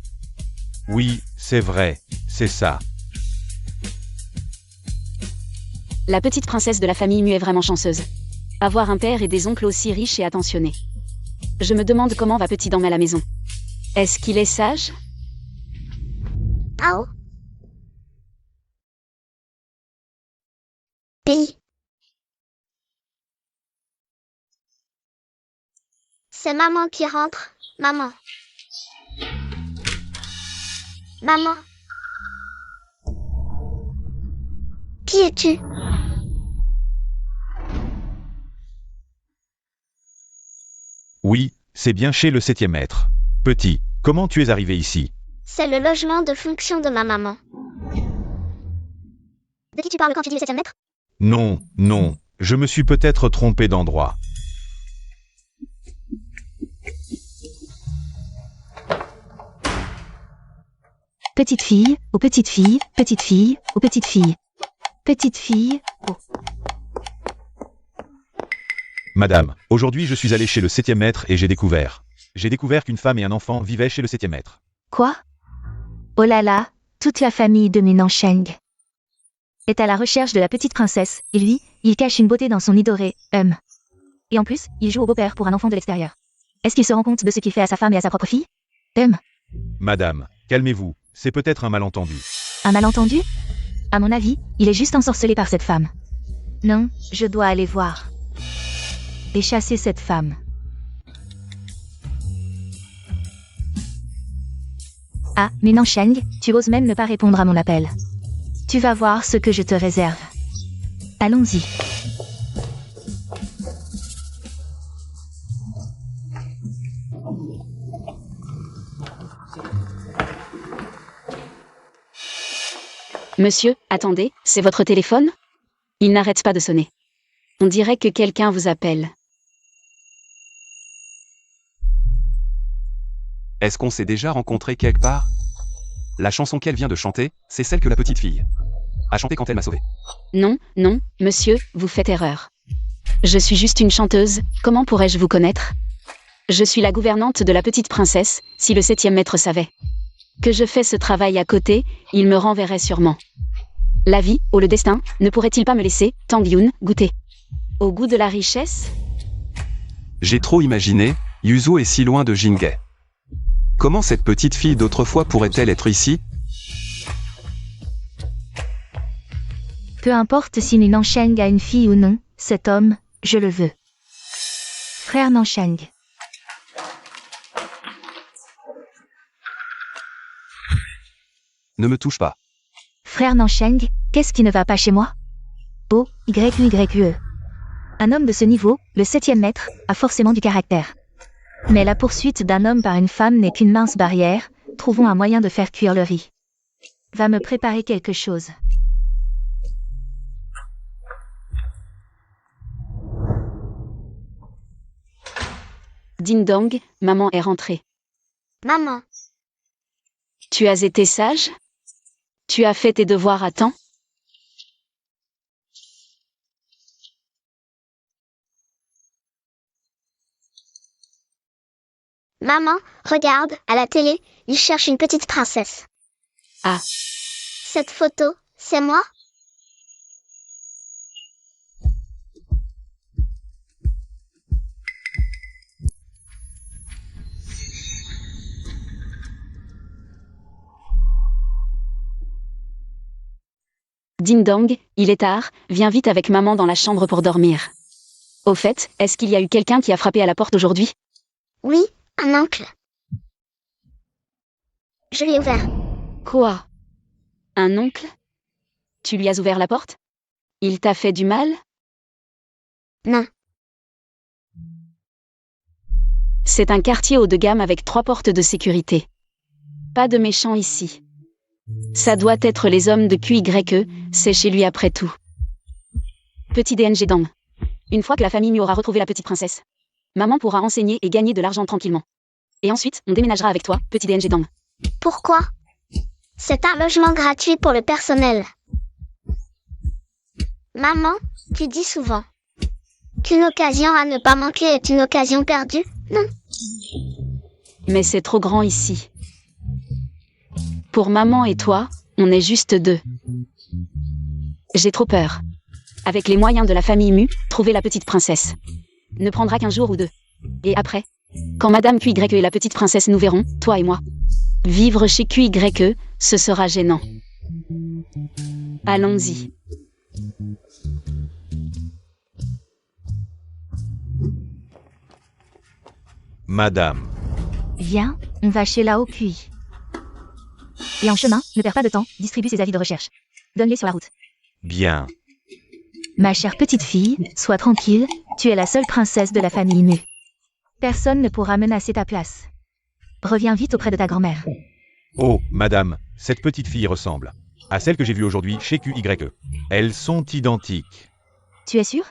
Oui, c'est vrai, c'est ça. La petite princesse de la famille Mu est vraiment chanceuse. Avoir un père et des oncles aussi riches et attentionnés. Je me demande comment va Petit Dame à la maison. Est-ce qu'il est sage? Ao. Pays. C'est maman qui rentre. Maman. Maman. Qui es-tu? Oui, c'est bien chez le 7e maître. Petit, comment tu es arrivé ici? C'est le logement de fonction de ma maman. De qui tu parles quand tu dis le 7e maître? Non, non, je me suis peut-être trompé d'endroit. Petite fille, aux petites filles, petite fille, aux petites filles. Petite fille, oh. Madame, aujourd'hui je suis allé chez le 7e maître et j'ai découvert qu'une femme et un enfant vivaient chez le 7e maître. Quoi? Oh là là, toute la famille de Minansheng est à la recherche de la petite princesse, et lui, il cache une beauté dans son nid doré, Et en plus, il joue au beau-père pour un enfant de l'extérieur. Est-ce qu'il se rend compte de ce qu'il fait à sa femme et à sa propre fille? Madame, calmez-vous, c'est peut-être un malentendu. Un malentendu? À mon avis, il est juste ensorcelé par cette femme. Non, je dois aller voir. Et chasser cette femme. Ah, Minansheng, tu oses même ne pas répondre à mon appel. Tu vas voir ce que je te réserve. Allons-y. Monsieur, attendez, c'est votre téléphone? Il n'arrête pas de sonner. On dirait que quelqu'un vous appelle. Est-ce qu'on s'est déjà rencontrés quelque part? La chanson qu'elle vient de chanter, c'est celle que la petite fille a chantée quand elle m'a sauvé. Non, non, monsieur, vous faites erreur. Je suis juste une chanteuse, comment pourrais-je vous connaître? Je suis la gouvernante de la petite princesse, si le 7e maître savait que je fais ce travail à côté, il me renverrait sûrement. La vie, ou le destin, ne pourrait-il pas me laisser, Tang-Yoon, goûter au goût de la richesse? J'ai trop imaginé, Yuzo est si loin de Jingay. Comment cette petite fille d'autrefois pourrait-elle être ici? Peu importe si Minansheng a une fille ou non, cet homme, je le veux. Frère Nansheng. Ne me touche pas. Frère Nansheng, qu'est-ce qui ne va pas chez moi? Oh, YUYE. Un homme de ce niveau, le 7e maître, a forcément du caractère. Mais la poursuite d'un homme par une femme n'est qu'une mince barrière, trouvons un moyen de faire cuire le riz. Va me préparer quelque chose. Ding dong, maman est rentrée. Maman, Tu as été sage? Tu as fait tes devoirs à temps? maman, regarde, à la télé, ils cherchent une petite princesse. Ah. Cette photo, c'est moi? Ding dong, il est tard, viens vite avec maman dans la chambre pour dormir. Au fait, est-ce qu'il y a eu quelqu'un qui a frappé à la porte aujourd'hui? Oui, un oncle. Je lui ai ouvert. Quoi? Un oncle? Tu lui as ouvert la porte? Il t'a fait du mal? Non. C'est un quartier haut de gamme avec 3 portes de sécurité. Pas de méchants ici. Ça doit être les hommes de QYE, c'est chez lui après tout. Petit DNG Dang. Une fois que la famille Mu aura retrouvé la petite princesse, maman pourra enseigner et gagner de l'argent tranquillement. Et ensuite, on déménagera avec toi, petit DNG Dang. Pourquoi? C'est un logement gratuit pour le personnel. Maman, tu dis souvent qu'une occasion à ne pas manquer est une occasion perdue, non? Mais c'est trop grand ici. Pour maman et toi, on est juste 2. J'ai trop peur. Avec les moyens de la famille Mu, trouver la petite princesse ne prendra qu'un jour ou 2. Et après, quand Madame QYE et la petite princesse nous verront, toi et moi, vivre chez QYE, ce sera gênant. Allons-y. Madame, Viens, on va chez Lao Kui. Et en chemin, ne perds pas de temps, distribue ses avis de recherche. Donne-les sur la route. bien. Ma chère petite fille, sois tranquille, tu es la seule princesse de la famille Mu. Personne ne pourra menacer ta place. Reviens vite auprès de ta grand-mère. Oh, madame, cette petite fille ressemble à celle que j'ai vue aujourd'hui chez QYE. Elles sont identiques. Tu es sûr?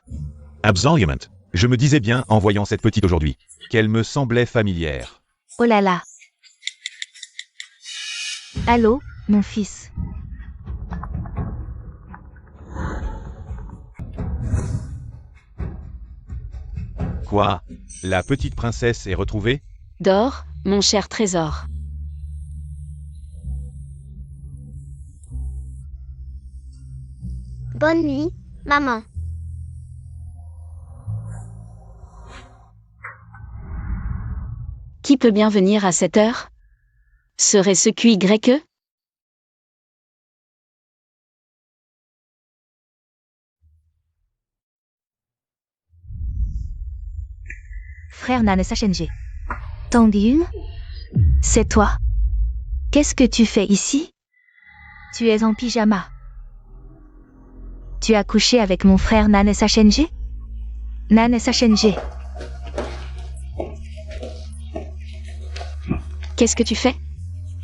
Absolument. Je me disais bien en voyant cette petite aujourd'hui qu'elle me semblait familière. Oh là là. Allô, mon fils. Quoi? La petite princesse est retrouvée? Dors, mon cher trésor. Bonne nuit, maman. Qui peut bien venir à cette heure? Serait-ce QYE? Frère Nan SHNG. Tang Yun? C'est toi. Qu'est-ce que tu fais ici? Tu es en pyjama. Tu as couché avec mon frère Nan SHNG? Nan SHNG. Qu'est-ce que tu fais?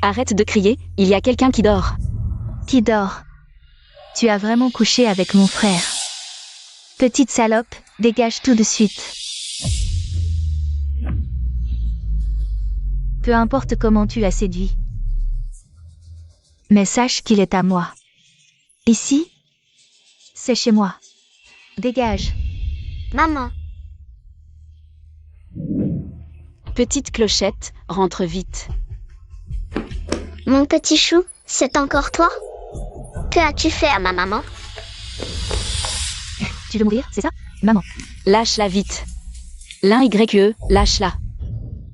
Arrête de crier, il y a quelqu'un qui dort. Qui dort? Tu as vraiment couché avec mon frère. Petite salope, dégage tout de suite. Peu importe comment tu l'as séduit. Mais sache qu'il est à moi. Ici, c'est chez moi. Dégage. Maman, Petite clochette, rentre vite. mon petit chou, c'est encore toi? Que as-tu fait à ma maman? Tu veux mourir, c'est ça? Maman. Lâche-la vite. L'un YE, lâche-la.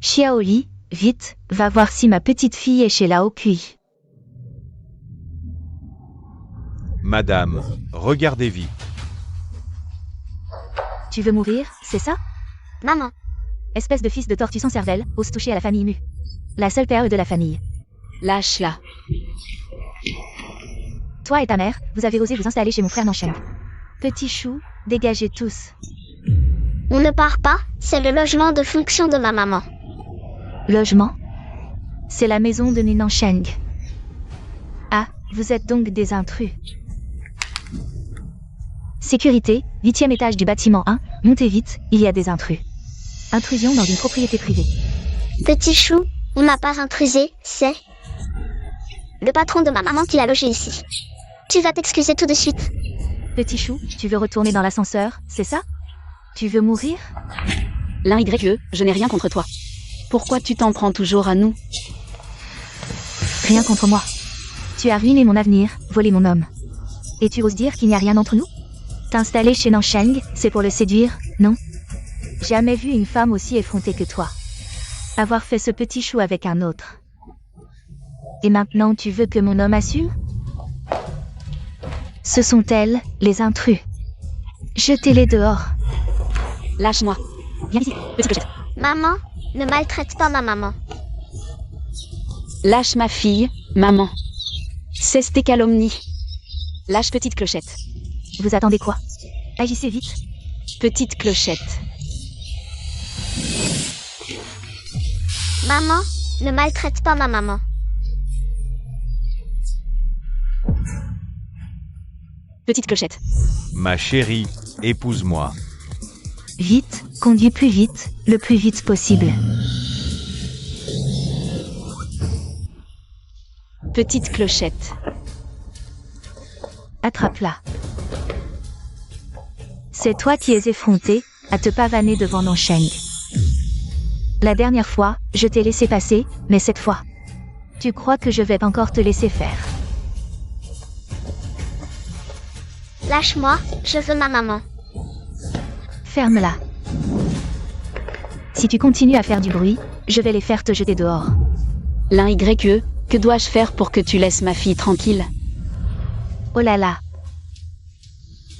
Xiaoli, vite, va voir si ma petite fille est chez Lao Kui. Madame, regardez vite. Tu veux mourir, c'est ça? Maman, Espèce de fils de tortue sans cervelle, ose toucher à la famille Mu. La seule PAE de la famille. Lâche-la. Toi et ta mère, vous avez osé vous installer chez mon frère Nancheng. Petit chou, dégagez tous. on ne part pas, c'est le logement de fonction de ma maman. Logement? C'est la maison de Ninansheng. Ah, vous êtes donc des intrus. Sécurité, 8e étage du bâtiment 1, montez vite, il y a des intrus. Intrusion dans une propriété privée. Petit chou, on n'a pas intrusé, c'est le patron de ma maman qui l'a logé ici. Tu vas t'excuser tout de suite. Petit chou, tu veux retourner dans l'ascenseur, c'est ça? Tu veux mourir? L'un YE, je n'ai rien contre toi. Pourquoi tu t'en prends toujours à nous? Rien contre moi. Tu as ruiné mon avenir, volé mon homme. Et tu oses dire qu'il n'y a rien entre nous? T'installer chez Nansheng, c'est pour le séduire, non? Jamais vu une femme aussi effrontée que toi. Avoir fait ce petit chou avec un autre. Et maintenant tu veux que mon homme assume? Ce sont elles, les intrus. Jetez-les dehors. Lâche-moi. Viens ici, petite clochette. Maman, ne maltraite pas ma maman. Lâche ma fille, maman. Cesse tes calomnies. Lâche petite clochette. Vous attendez quoi? Agissez vite. Petite clochette. Maman, ne maltraite pas ma maman. Petite clochette. Ma chérie, épouse-moi. Vite, conduis plus vite, le plus vite possible. Petite clochette. Attrape-la. C'est toi qui es effronté, à te pavaner devant Nansheng. La dernière fois, je t'ai laissé passer, mais cette fois, tu crois que je vais encore te laisser faire? Lâche-moi, je veux ma maman. Ferme-la. Si tu continues à faire du bruit, je vais les faire te jeter dehors. L'un YE, que dois-je faire pour que tu laisses ma fille tranquille? Oh là là.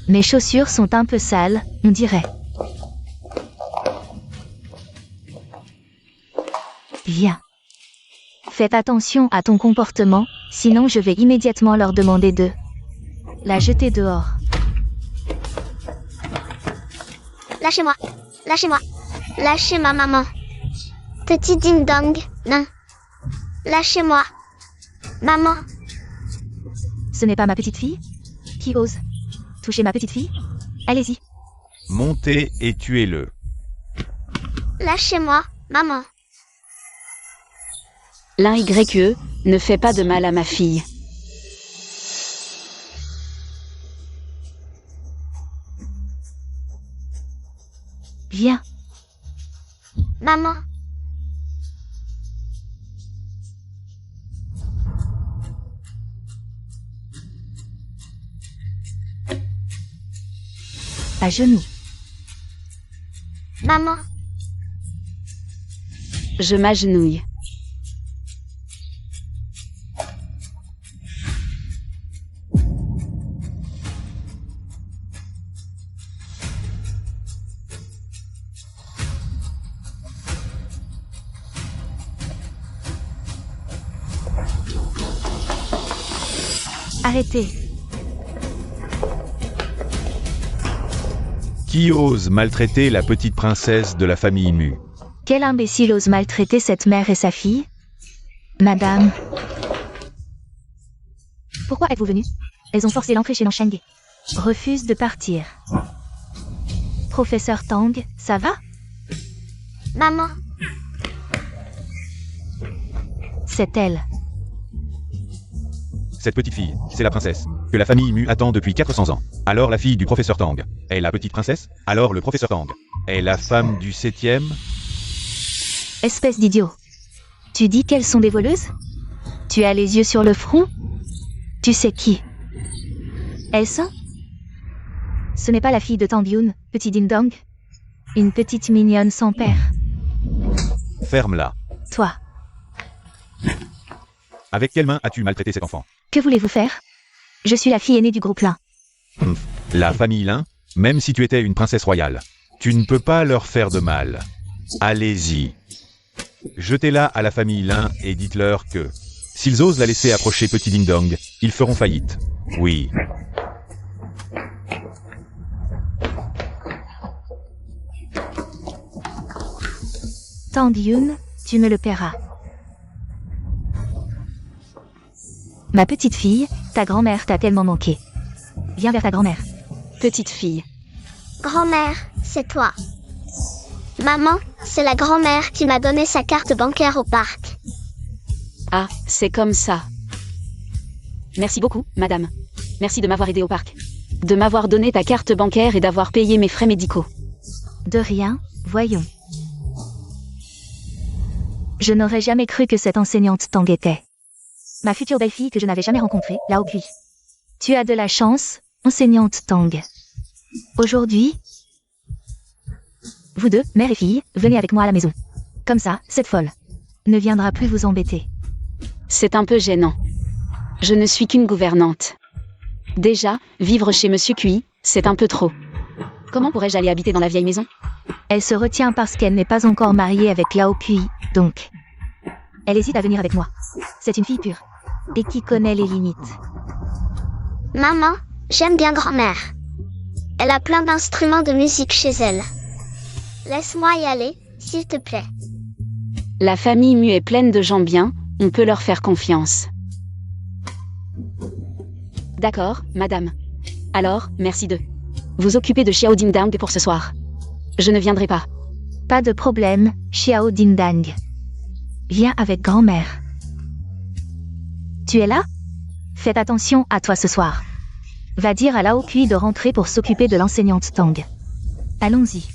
Mes chaussures sont un peu sales, on dirait. Viens. Faites attention à ton comportement, sinon je vais immédiatement leur demander de la jeter dehors. Lâchez-moi. Lâchez-moi. Lâchez ma maman. Petit ding-dong, non. Lâchez-moi. Maman. Ce n'est pas ma petite fille? Qui ose toucher ma petite fille? Allez-y. Montez et tuez-le. Lâchez-moi, maman. L'un YE, ne fais pas de mal à ma fille. Viens. Maman. À genoux. Maman. Je m'agenouille. Arrêtez. Qui ose maltraiter la petite princesse de la famille Mu? Quel imbécile ose maltraiter cette mère et sa fille? Madame. Pourquoi êtes-vous venue? Elles ont forcé l'entrée chez Nansheng. Refuse de partir. Professeur Tang, ça va? Maman. C'est elle. Cette petite fille, c'est la princesse, que la famille Mu attend depuis 400 ans. Alors la fille du professeur Tang est la petite princesse. Alors le professeur Tang est la femme du 7e. Espèce d'idiot. Tu dis qu'elles sont des voleuses? Tu as les yeux sur le front? Tu sais qui elles sont? Ce n'est pas la fille de Tang Yun, petit ding-dong. Une petite mignonne sans père. Ferme-la. Toi, Avec quelle main as-tu maltraité cet enfant? que voulez-vous faire? Je suis la fille aînée du groupe Lin. La famille Lin, même si tu étais une princesse royale, tu ne peux pas leur faire de mal. Allez-y. Jetez-la à la famille Lin et dites-leur que, s'ils osent la laisser approcher Petit Ding Dong, ils feront faillite. Oui. Tang Yun, Tu me le paieras. Ma petite fille, ta grand-mère t'a tellement manqué. Viens vers ta grand-mère. Petite fille. Grand-mère, c'est toi. Maman, c'est la grand-mère qui m'a donné sa carte bancaire au parc. Ah, c'est comme ça. Merci beaucoup, madame. Merci de m'avoir aidé au parc. De m'avoir donné ta carte bancaire et d'avoir payé mes frais médicaux. De rien, voyons. Je n'aurais jamais cru que cette enseignante Tang était ma future belle-fille que je n'avais jamais rencontrée, Lao Kui. Tu as de la chance, enseignante Tang. Aujourd'hui, vous deux, mère et fille, venez avec moi à la maison. Comme ça, cette folle ne viendra plus vous embêter. C'est un peu gênant. Je ne suis qu'une gouvernante. Déjà, vivre chez Monsieur Cui, c'est un peu trop. Comment pourrais-je aller habiter dans la vieille maison? Elle se retient parce qu'elle n'est pas encore mariée avec Lao Kui, donc. Elle hésite à venir avec moi. C'est une fille pure. Et qui connaît les limites. Maman, j'aime bien grand-mère. Elle a plein d'instruments de musique chez elle. Laisse-moi y aller, s'il te plaît. La famille Mu est pleine de gens bien, on peut leur faire confiance. D'accord, madame. Alors, merci de vous occuper de Xiao Ding Dang pour ce soir. Je ne viendrai pas. Pas de problème, Xiao Ding Dang. Viens avec grand-mère. Tu es là? Faites attention à toi ce soir. Va dire à Lao Kui de rentrer pour s'occuper de l'enseignante Tang. Allons-y.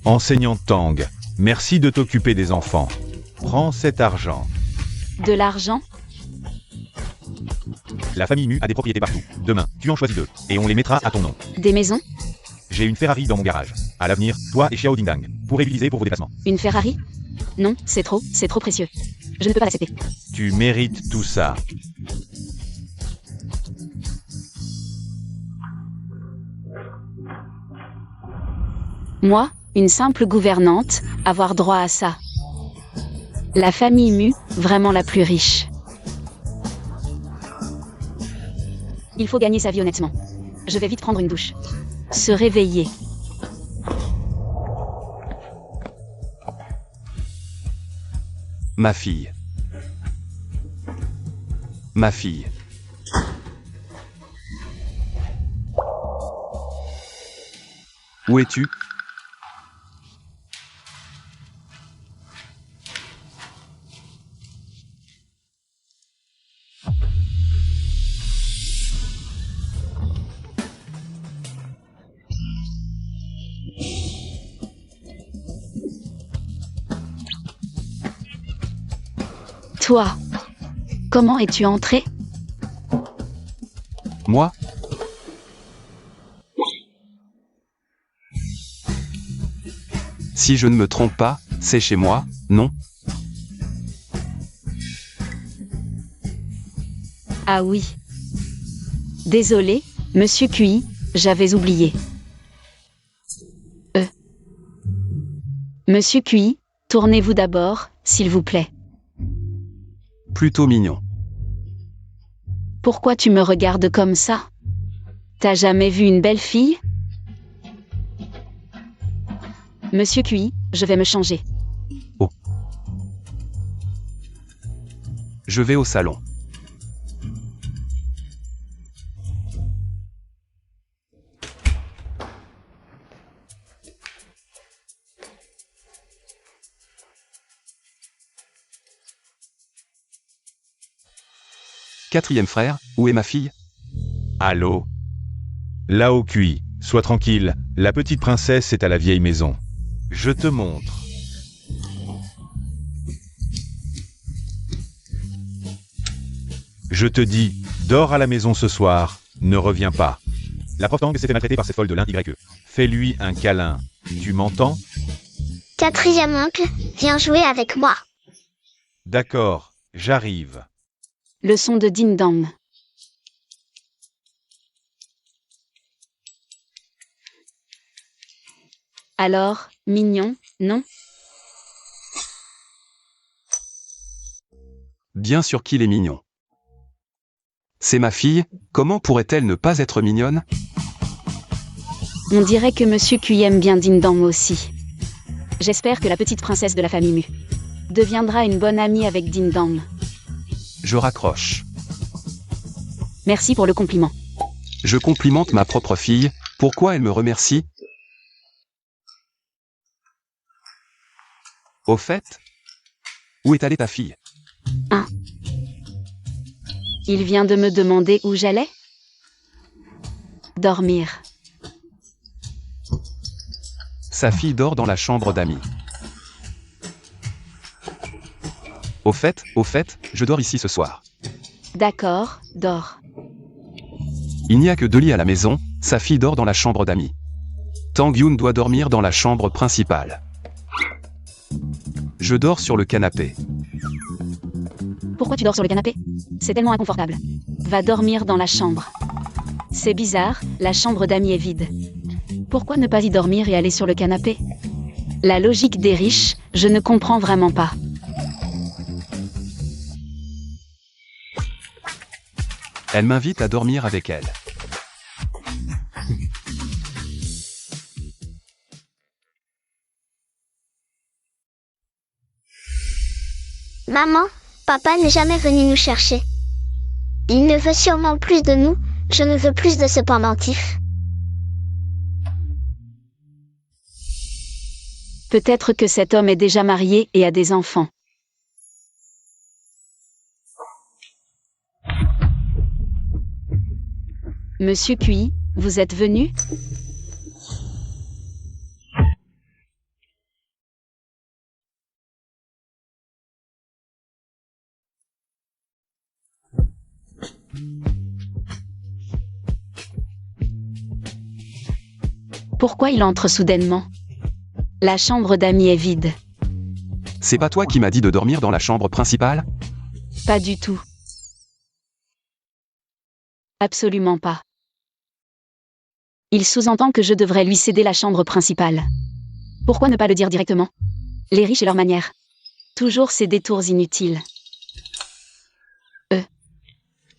Enseignante Tang, merci de t'occuper des enfants. Prends cet argent. De l'argent? La famille Mu a des propriétés partout. Demain, tu en choisis deux, et on les mettra à ton nom. Des maisons? J'ai une Ferrari dans mon garage. À l'avenir, toi et Xiao Ding Dang pourrez l'utiliser pour vos déplacements. Une Ferrari? Non, c'est trop précieux. Je ne peux pas l'accepter. Tu mérites tout ça. Moi, une simple gouvernante, avoir droit à ça. La famille Mu, vraiment la plus riche. Il faut gagner sa vie honnêtement. Je vais vite prendre une douche. Se réveiller. Ma fille. Ma fille. Où es-tu? Toi, comment es-tu entré? Moi? Si je ne me trompe pas, c'est chez moi, non? Ah oui. Désolé, Monsieur Cui, j'avais oublié. Monsieur Cui, tournez-vous d'abord, s'il vous plaît. Plutôt mignon. Pourquoi tu me regardes comme ça? T'as jamais vu une belle fille? Monsieur Cui, je vais me changer. Oh. Je vais au salon. Quatrième frère, où est ma fille? Allô? Lao Kui, sois tranquille, la petite princesse est à la vieille maison. Je te montre. Je te dis, dors à la maison ce soir, ne reviens pas. La prof Tang s'est fait maltraiter par cette folle de l'Inde YE. Fais-lui un câlin. Tu m'entends? Quatrième oncle, viens jouer avec moi. D'accord, j'arrive. Leçon de Ding Dong. Alors, mignon, non? Bien sûr qu'il est mignon. C'est ma fille, comment pourrait-elle ne pas être mignonne? On dirait que Monsieur Cui aime bien Din Dang aussi. J'espère que la petite princesse de la famille Mu deviendra une bonne amie avec Din Dang. Je raccroche. Merci pour le compliment. Je complimente ma propre fille, pourquoi elle me remercie? Au fait, où est allée ta fille? Il vient de me demander où j'allais? Dormir. Sa fille dort dans la chambre d'amis. Au fait, je dors ici ce soir. D'accord, dors. Il n'y a que 2 lits à la maison, sa fille dort dans la chambre d'amis. Tang Yun doit dormir dans la chambre principale. Je dors sur le canapé. Pourquoi tu dors sur le canapé? C'est tellement inconfortable. Va dormir dans la chambre. C'est bizarre, la chambre d'amis est vide. Pourquoi ne pas y dormir et aller sur le canapé? La logique des riches, je ne comprends vraiment pas. Elle m'invite à dormir avec elle. Maman, papa n'est jamais venu nous chercher. Il ne veut sûrement plus de nous, je ne veux plus de ce pendentif. Peut-être que cet homme est déjà marié et a des enfants. Monsieur Cui, vous êtes venu? Pourquoi il entre soudainement? La chambre d'amis est vide. C'est pas toi qui m'as dit de dormir dans la chambre principale? Pas du tout. Absolument pas. Il sous-entend que je devrais lui céder la chambre principale. Pourquoi ne pas le dire directement? Les riches et leur manière. Toujours ces détours inutiles.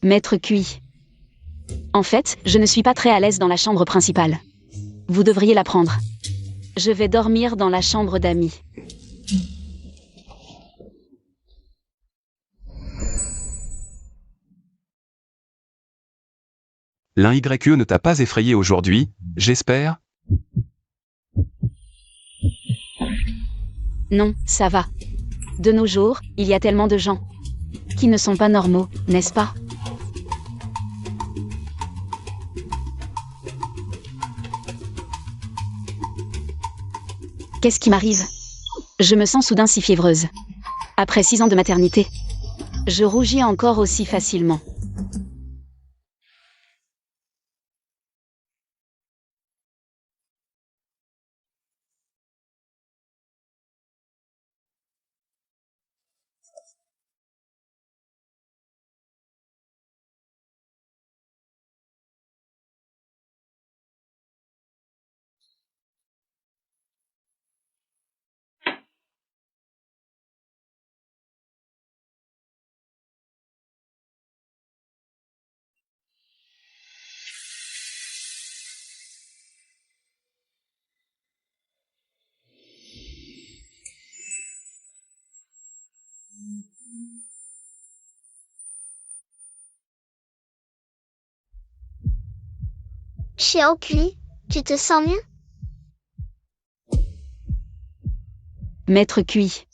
Maître Cui. En fait, je ne suis pas très à l'aise dans la chambre principale. Vous devriez la prendre. Je vais dormir dans la chambre d'amis. L'un YE ne t'a pas effrayé aujourd'hui, j'espère? Non, ça va. De nos jours, il y a tellement de gens qui ne sont pas normaux, n'est-ce pas? Qu'est-ce qui m'arrive? Je me sens soudain si fiévreuse. Après 6 ans de maternité, je rougis encore aussi facilement. Xiao Cui, tu te sens mieux? Maître Cui.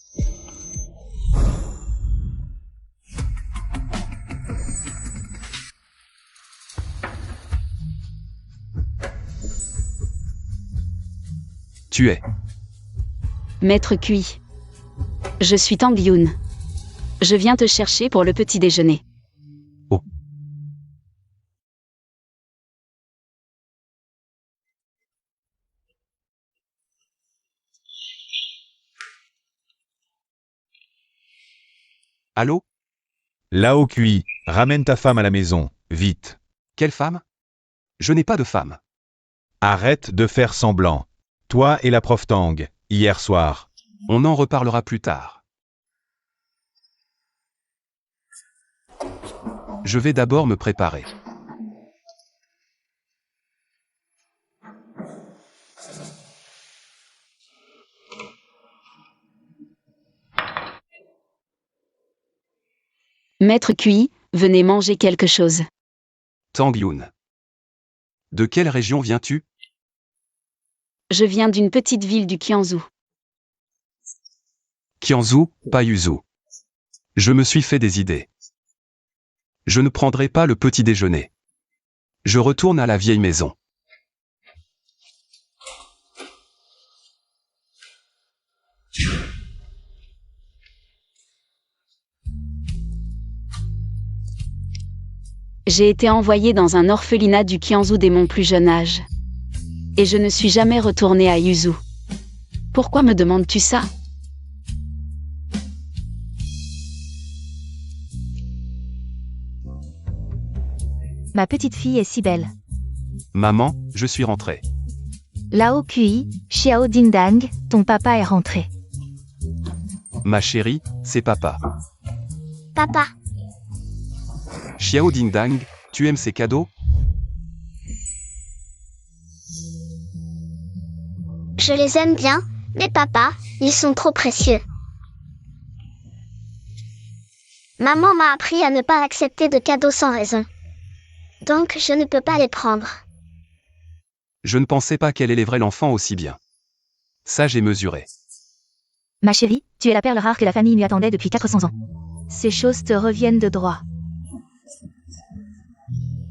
Tu es. Maître Cui. Je suis Tang Yun. Je viens te chercher pour le petit déjeuner. Oh. Allô? Lao Cui, ramène ta femme à la maison, vite. Quelle femme? Je n'ai pas de femme. Arrête de faire semblant. Toi et la prof Tang, hier soir. On en reparlera plus tard. Je vais d'abord me préparer. Maître QI, venez manger quelque chose. Tang Yun. De quelle région viens-tu? Je viens d'une petite ville du Kianzhou. Kianzhou, pas Yuzu. Je me suis fait des idées. Je ne prendrai pas le petit déjeuner. Je retourne à la vieille maison. J'ai été envoyée dans un orphelinat du Kianzhou dès mon plus jeune âge. Et je ne suis jamais retournée à Yuzu. Pourquoi me demandes-tu ça? Ma petite fille est si belle. Maman, je suis rentré. Lao Kui, Xiao Dingdang, ton papa est rentré. Ma chérie, c'est papa. Papa, Xiao Ding Dang, tu aimes ces cadeaux? je les aime bien, mais papa, ils sont trop précieux. Maman m'a appris à ne pas accepter de cadeaux sans raison. Donc je ne peux pas les prendre. Je ne pensais pas qu'elle élèverait l'enfant aussi bien. Ça j'ai mesuré. Ma chérie, tu es la perle rare que la famille lui attendait depuis 400 ans. Ces choses te reviennent de droit.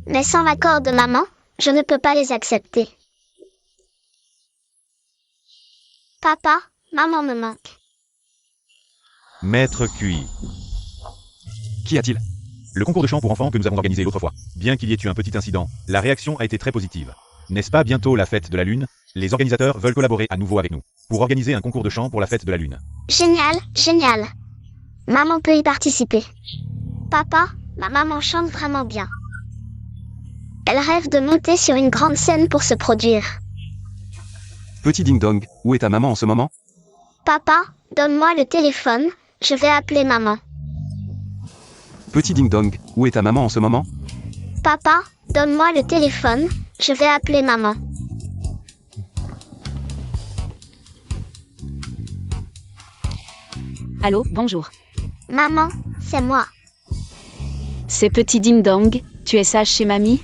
Mais sans l'accord de maman, je ne peux pas les accepter. Papa, maman me manque. Maître QI. Qu'y a-t-il? Le concours de chant pour enfants que nous avons organisé l'autre fois. Bien qu'il y ait eu un petit incident, la réaction a été très positive. N'est-ce pas bientôt la fête de la Lune? Les organisateurs veulent collaborer à nouveau avec nous pour organiser un concours de chant pour la fête de la Lune. Génial, génial. Maman peut y participer. Papa, ma maman chante vraiment bien. Elle rêve de monter sur une grande scène pour se produire. Petit Ding Dong, où est ta maman en ce moment? Papa, donne-moi le téléphone, je vais appeler maman. Petit Ding Dong, où est ta maman en ce moment? Papa, donne-moi le téléphone, je vais appeler maman. Allô, bonjour. Maman, c'est moi. C'est petit Ding Dong, tu es sage chez mamie?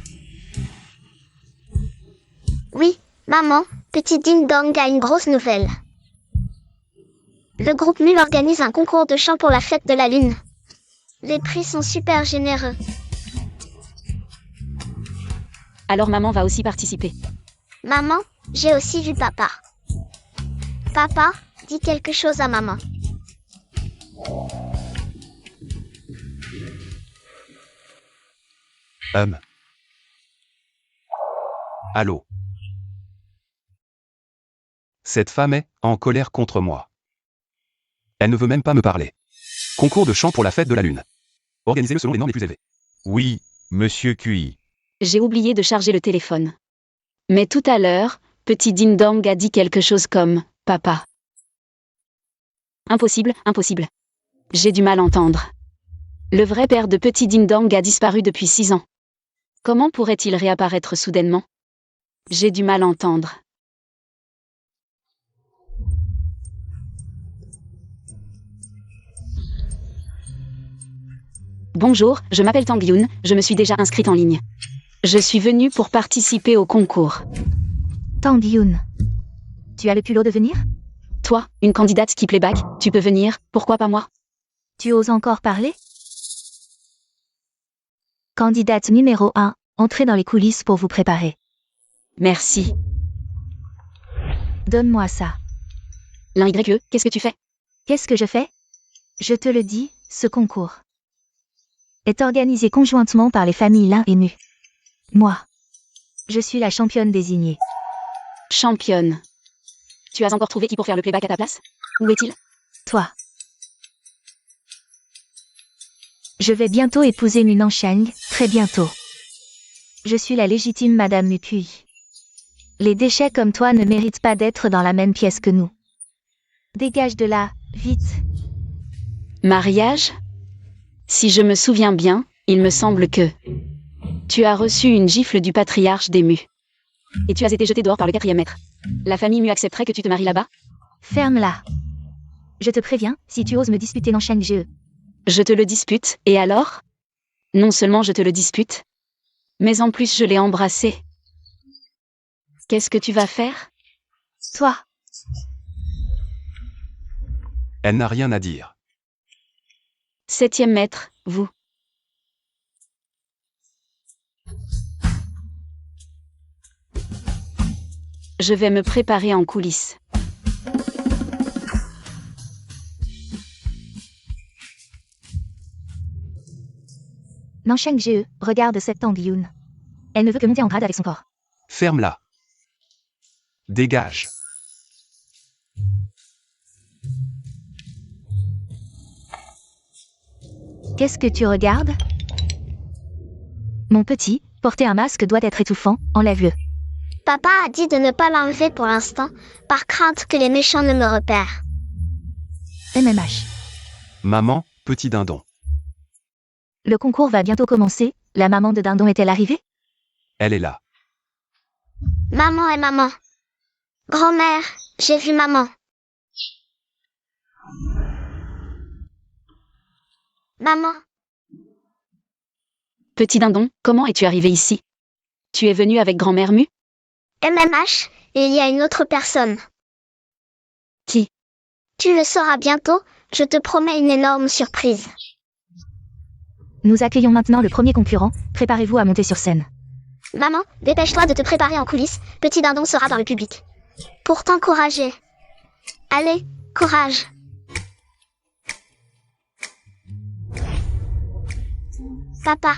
Oui, maman, petit Ding Dong a une grosse nouvelle. Le groupe MUL organise un concours de chant pour la fête de la Lune. Les prix sont super généreux. Alors maman va aussi participer. Maman, j'ai aussi vu papa. Papa, dis quelque chose à maman. Allô? Cette femme est en colère contre moi. Elle ne veut même pas me parler. Concours de chant pour la fête de la Lune. Organisez-le selon les normes les plus élevées. Oui, monsieur QI. J'ai oublié de charger le téléphone. Mais tout à l'heure, petit Ding Dong a dit quelque chose comme « Papa ». Impossible, impossible. J'ai du mal à entendre. Le vrai père de petit Ding Dong a disparu depuis 6 ans. Comment pourrait-il réapparaître soudainement? J'ai du mal à entendre. Bonjour, je m'appelle Tang Yun, je me suis déjà inscrite en ligne. Je suis venue pour participer au concours. Tang Yun. Tu as le culot de venir? Toi, une candidate qui playback, tu peux venir, pourquoi pas moi? Tu oses encore parler? Candidate numéro 1, entrez dans les coulisses pour vous préparer. Merci. Donne-moi ça. L'un YE, qu'est-ce que tu fais? Qu'est-ce que je fais? Je te le dis, ce concours est organisé conjointement par les familles Lin et Mu. Moi, je suis la championne désignée. Championne. Tu as encore trouvé qui pour faire le playback à ta place? Où est-il? Toi. Je vais bientôt épouser Mu Nansheng, très bientôt. Je suis la légitime Madame Mukui. Les déchets comme toi ne méritent pas d'être dans la même pièce que nous. Dégage de là, vite. Mariage? Si je me souviens bien, Il me semble que tu as reçu une gifle du patriarche des Mu. Et tu as été jeté dehors par le 4e maître. La famille Mu accepterait que tu te maries là-bas? Ferme-la. Je te préviens, si tu oses me disputer Nansheng GE. Je te le dispute, et alors? Non seulement je te le dispute, mais en plus je l'ai embrassé. Qu'est-ce que tu vas faire? Toi, Elle n'a rien à dire. 7e maître, vous. Je vais me préparer en coulisses. Nansheng GE, regarde cette Tang Yun. Elle ne veut que monter en grade avec son corps. Ferme-la. Dégage. Qu'est-ce que tu regardes? Mon petit, porter un masque doit être étouffant, enlève-le. Papa a dit de ne pas l'enlever pour l'instant, par crainte que les méchants ne me repèrent. MMH. Maman, petit dindon. Le concours va bientôt commencer, la maman de Dindon est-elle arrivée? Elle est là. Maman et maman. Grand-mère, j'ai vu maman. Maman, Petit dindon, comment es-tu arrivé ici? Tu es venu avec grand-mère Mu? MMH, et il y a une autre personne. Qui? Tu le sauras bientôt, je te promets une énorme surprise. Nous accueillons maintenant le premier concurrent, préparez-vous à monter sur scène. Maman, dépêche-toi de te préparer en coulisses, petit dindon sera dans le public. Pour t'encourager. Allez, courage. Papa,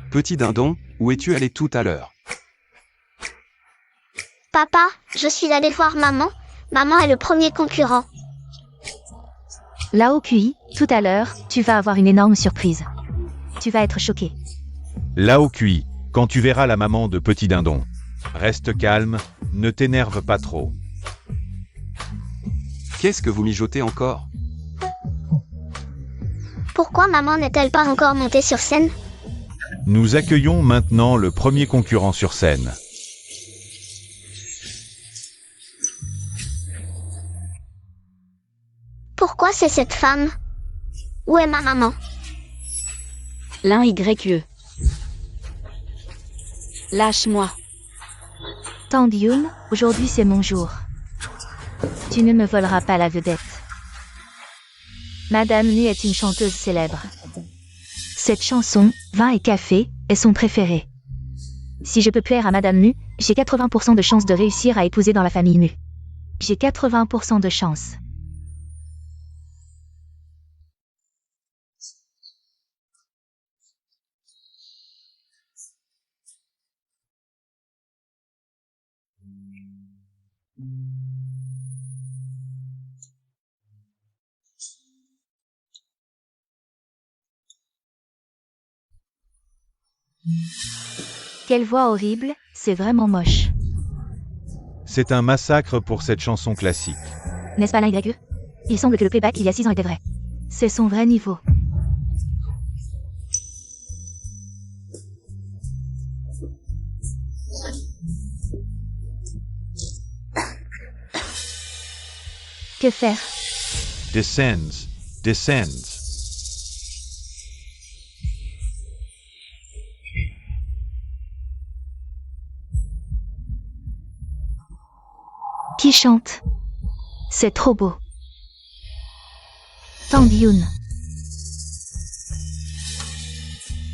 Petit dindon, où es-tu allé tout à l'heure? papa, je suis allée voir maman. Maman est le premier concurrent. Là-haut QI, tout à l'heure, tu vas avoir une énorme surprise. Tu vas être choqué. Là-haut QI, quand tu verras la maman de Petit Dindon. Reste calme, ne t'énerve pas trop. Qu'est-ce que vous mijotez encore? Pourquoi maman n'est-elle pas encore montée sur scène? Nous accueillons maintenant le premier concurrent sur scène. Pourquoi c'est cette femme? Où est ma maman? L'un YE. Lâche-moi. Tang Yun, aujourd'hui c'est mon jour. Tu ne me voleras pas la vedette. Madame Mu est une chanteuse célèbre. Cette chanson, Vin et café, est son préféré. Si je peux plaire à Madame Mu, j'ai 80% de chances de réussir à épouser dans la famille Mu. J'ai 80% de chance. Quelle voix horrible, c'est vraiment moche. C'est un massacre pour cette chanson classique. N'est-ce pas l'un YE? Il semble que le playback il y a 6 ans était vrai. C'est son vrai niveau. Que faire? Descends, descends. Qui chante? C'est trop beau. Tang Yun.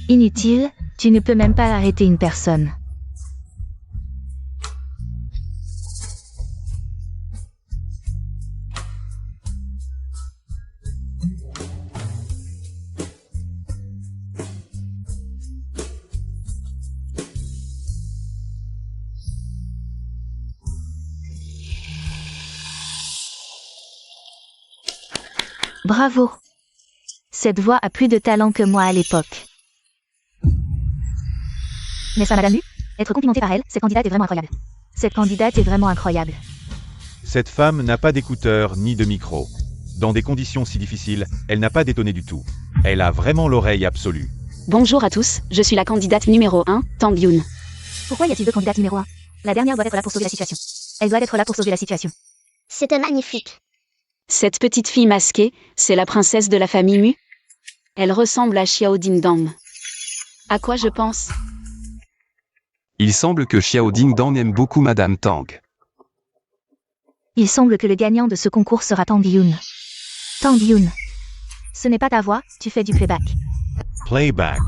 Inutile, tu ne peux même pas arrêter une personne. Bravo. Cette voix a plus de talent que moi à l'époque. N'est-ce pas Madame Mu? Être complimentée par elle, cette candidate est vraiment incroyable. Cette candidate est vraiment incroyable. Cette femme n'a pas d'écouteurs ni de micro. Dans des conditions si difficiles, elle n'a pas détonné du tout. Elle a vraiment l'oreille absolue. Bonjour à tous, je suis la candidate numéro 1, Tang Yoon. Pourquoi y a-t-il deux candidates numéro 1? La dernière doit être là pour sauver la situation. Elle doit être là pour sauver la situation. C'était magnifique. Cette petite fille masquée, c'est la princesse de la famille Mu. Elle ressemble à Xiao Dingdang. À quoi je pense? Il semble que Xiao Dingdang aime beaucoup Madame Tang. Il semble que le gagnant de ce concours sera Tang Yoon. Tang Yoon. Ce n'est pas ta voix, tu fais du playback. Playback.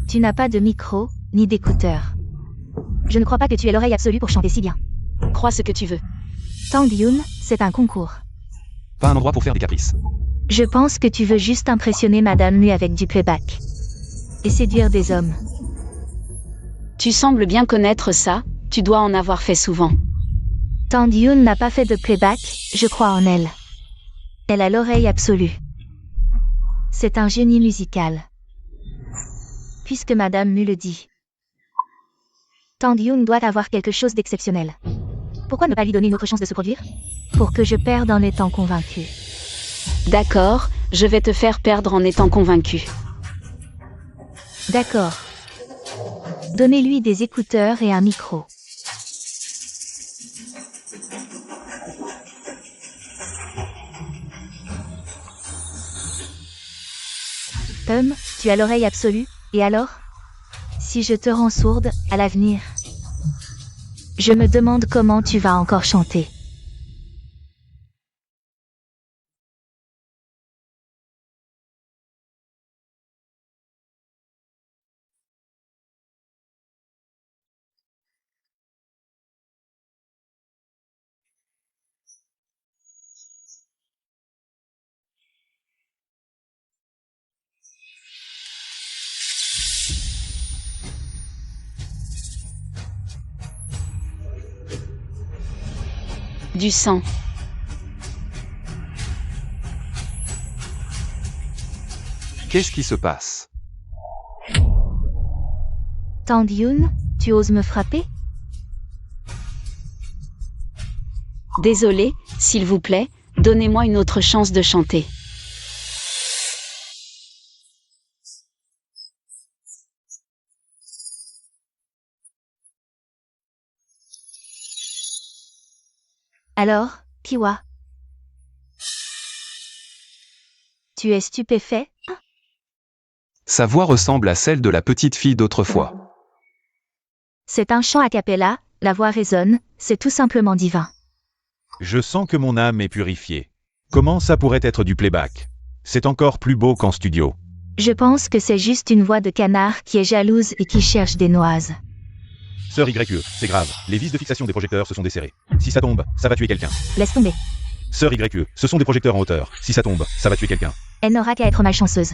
Tu n'as pas de micro, ni d'écouteur. Je ne crois pas que tu aies l'oreille absolue pour chanter si bien. Crois ce que tu veux. Tang Yoon, c'est un concours. Pas un endroit pour faire des caprices. Je pense que tu veux juste impressionner Madame Mu avec du playback. Et séduire des hommes. Tu sembles bien connaître ça, tu dois en avoir fait souvent. Tang Yoon n'a pas fait de playback, je crois en elle. Elle a l'oreille absolue. C'est un génie musical. Puisque Madame Mu le dit. Tang Yoon doit avoir quelque chose d'exceptionnel. Pourquoi ne pas lui donner une autre chance de se produire? Pour que je perde en étant convaincu. D'accord, je vais te faire perdre en étant convaincu. D'accord. Donnez-lui des écouteurs et un micro. Tu as l'oreille absolue, et alors? Si je te rends sourde, à l'avenir, je me demande comment tu vas encore chanter. Du sang. Qu'est-ce qui se passe? Tang Yoon, tu oses me frapper? Désolé, s'il vous plaît, donnez-moi une autre chance de chanter. Alors, Piwa? Tu es stupéfait? Sa voix ressemble à celle de la petite fille d'autrefois. C'est un chant a cappella, la voix résonne, c'est tout simplement divin. Je sens que mon âme est purifiée. Comment ça pourrait être du playback? C'est encore plus beau qu'en studio. Je pense que c'est juste une voix de canard qui est jalouse et qui cherche des noises. Sœur YE, c'est grave. Les vis de fixation des projecteurs se sont desserrées. Si ça tombe, ça va tuer quelqu'un. Laisse tomber. Sœur YE, ce sont des projecteurs en hauteur. Si ça tombe, ça va tuer quelqu'un. Elle n'aura qu'à être malchanceuse.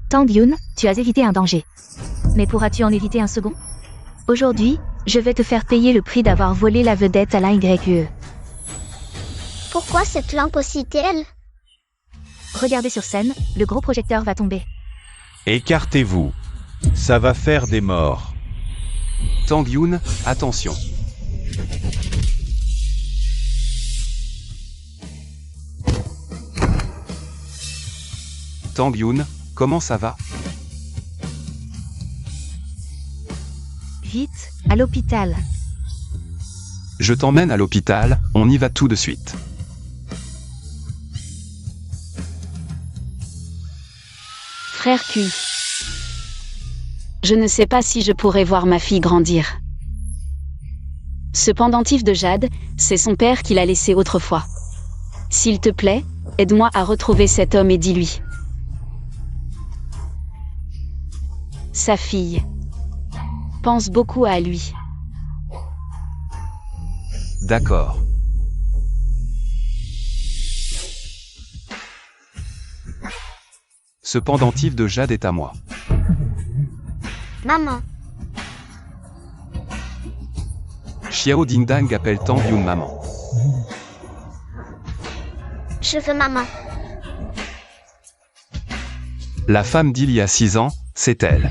Tang Yoon, tu as évité un danger. Mais pourras-tu en éviter un second? Aujourd'hui, je vais te faire payer le prix d'avoir volé la vedette à la YE. Pourquoi cette lampe aussi telle? Regardez sur scène, le gros projecteur va tomber. Écartez-vous. Ça va faire des morts. Tang Yoon, attention. Tang Yoon, comment ça va? Vite, à l'hôpital. Je t'emmène à l'hôpital, on y va tout de suite. Frère Q. Je ne sais pas si je pourrai voir ma fille grandir. Ce pendentif de jade, c'est son père qui l'a laissé autrefois. S'il te plaît, aide-moi à retrouver cet homme et dis-lui. Sa fille. Pense beaucoup à lui. D'accord. Ce pendentif de jade est à moi. Maman. Xiao Dingdang appelle Tang Yoon maman. Je veux maman. La femme d'il y a 6 ans, c'est elle.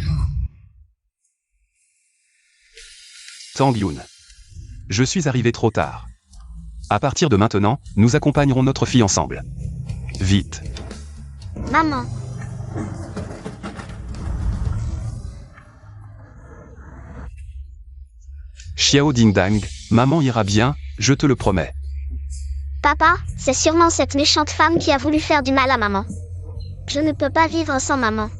Tang Yoon. Je suis arrivé trop tard. À partir de maintenant, nous accompagnerons notre fille ensemble. Vite. Maman. Xiao Ding Dang, maman ira bien, je te le promets. Papa, c'est sûrement cette méchante femme qui a voulu faire du mal à maman. Je ne peux pas vivre sans maman.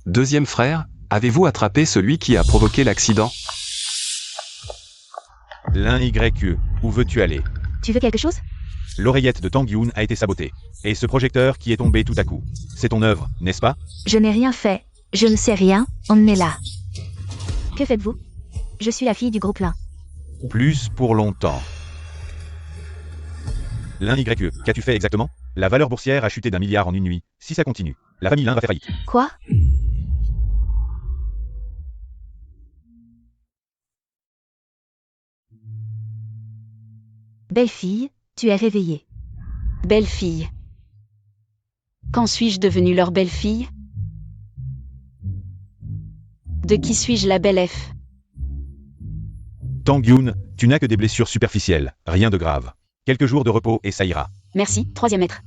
Deuxième frère, avez-vous attrapé celui qui a provoqué l'accident? L'un YE, où veux-tu aller? Tu veux quelque chose? L'oreillette de Tang Yoon a été sabotée. Et ce projecteur qui est tombé tout à coup. C'est ton œuvre, n'est-ce pas? Je n'ai rien fait. Je ne sais rien, on est là. Que faites-vous? Je suis la fille du groupe Lin. Plus pour longtemps. L'un YE, qu'as-tu fait exactement? La valeur boursière a chuté d'1 milliard en une nuit. Si ça continue, la famille Lin va faire faillite. Quoi? Belle fille, tu es réveillée. Belle fille. Quand suis-je devenue leur belle-fille? De qui suis-je la belle F? Tang Yoon, tu n'as que des blessures superficielles, rien de grave. Quelques jours de repos et ça ira. Merci, troisième maître.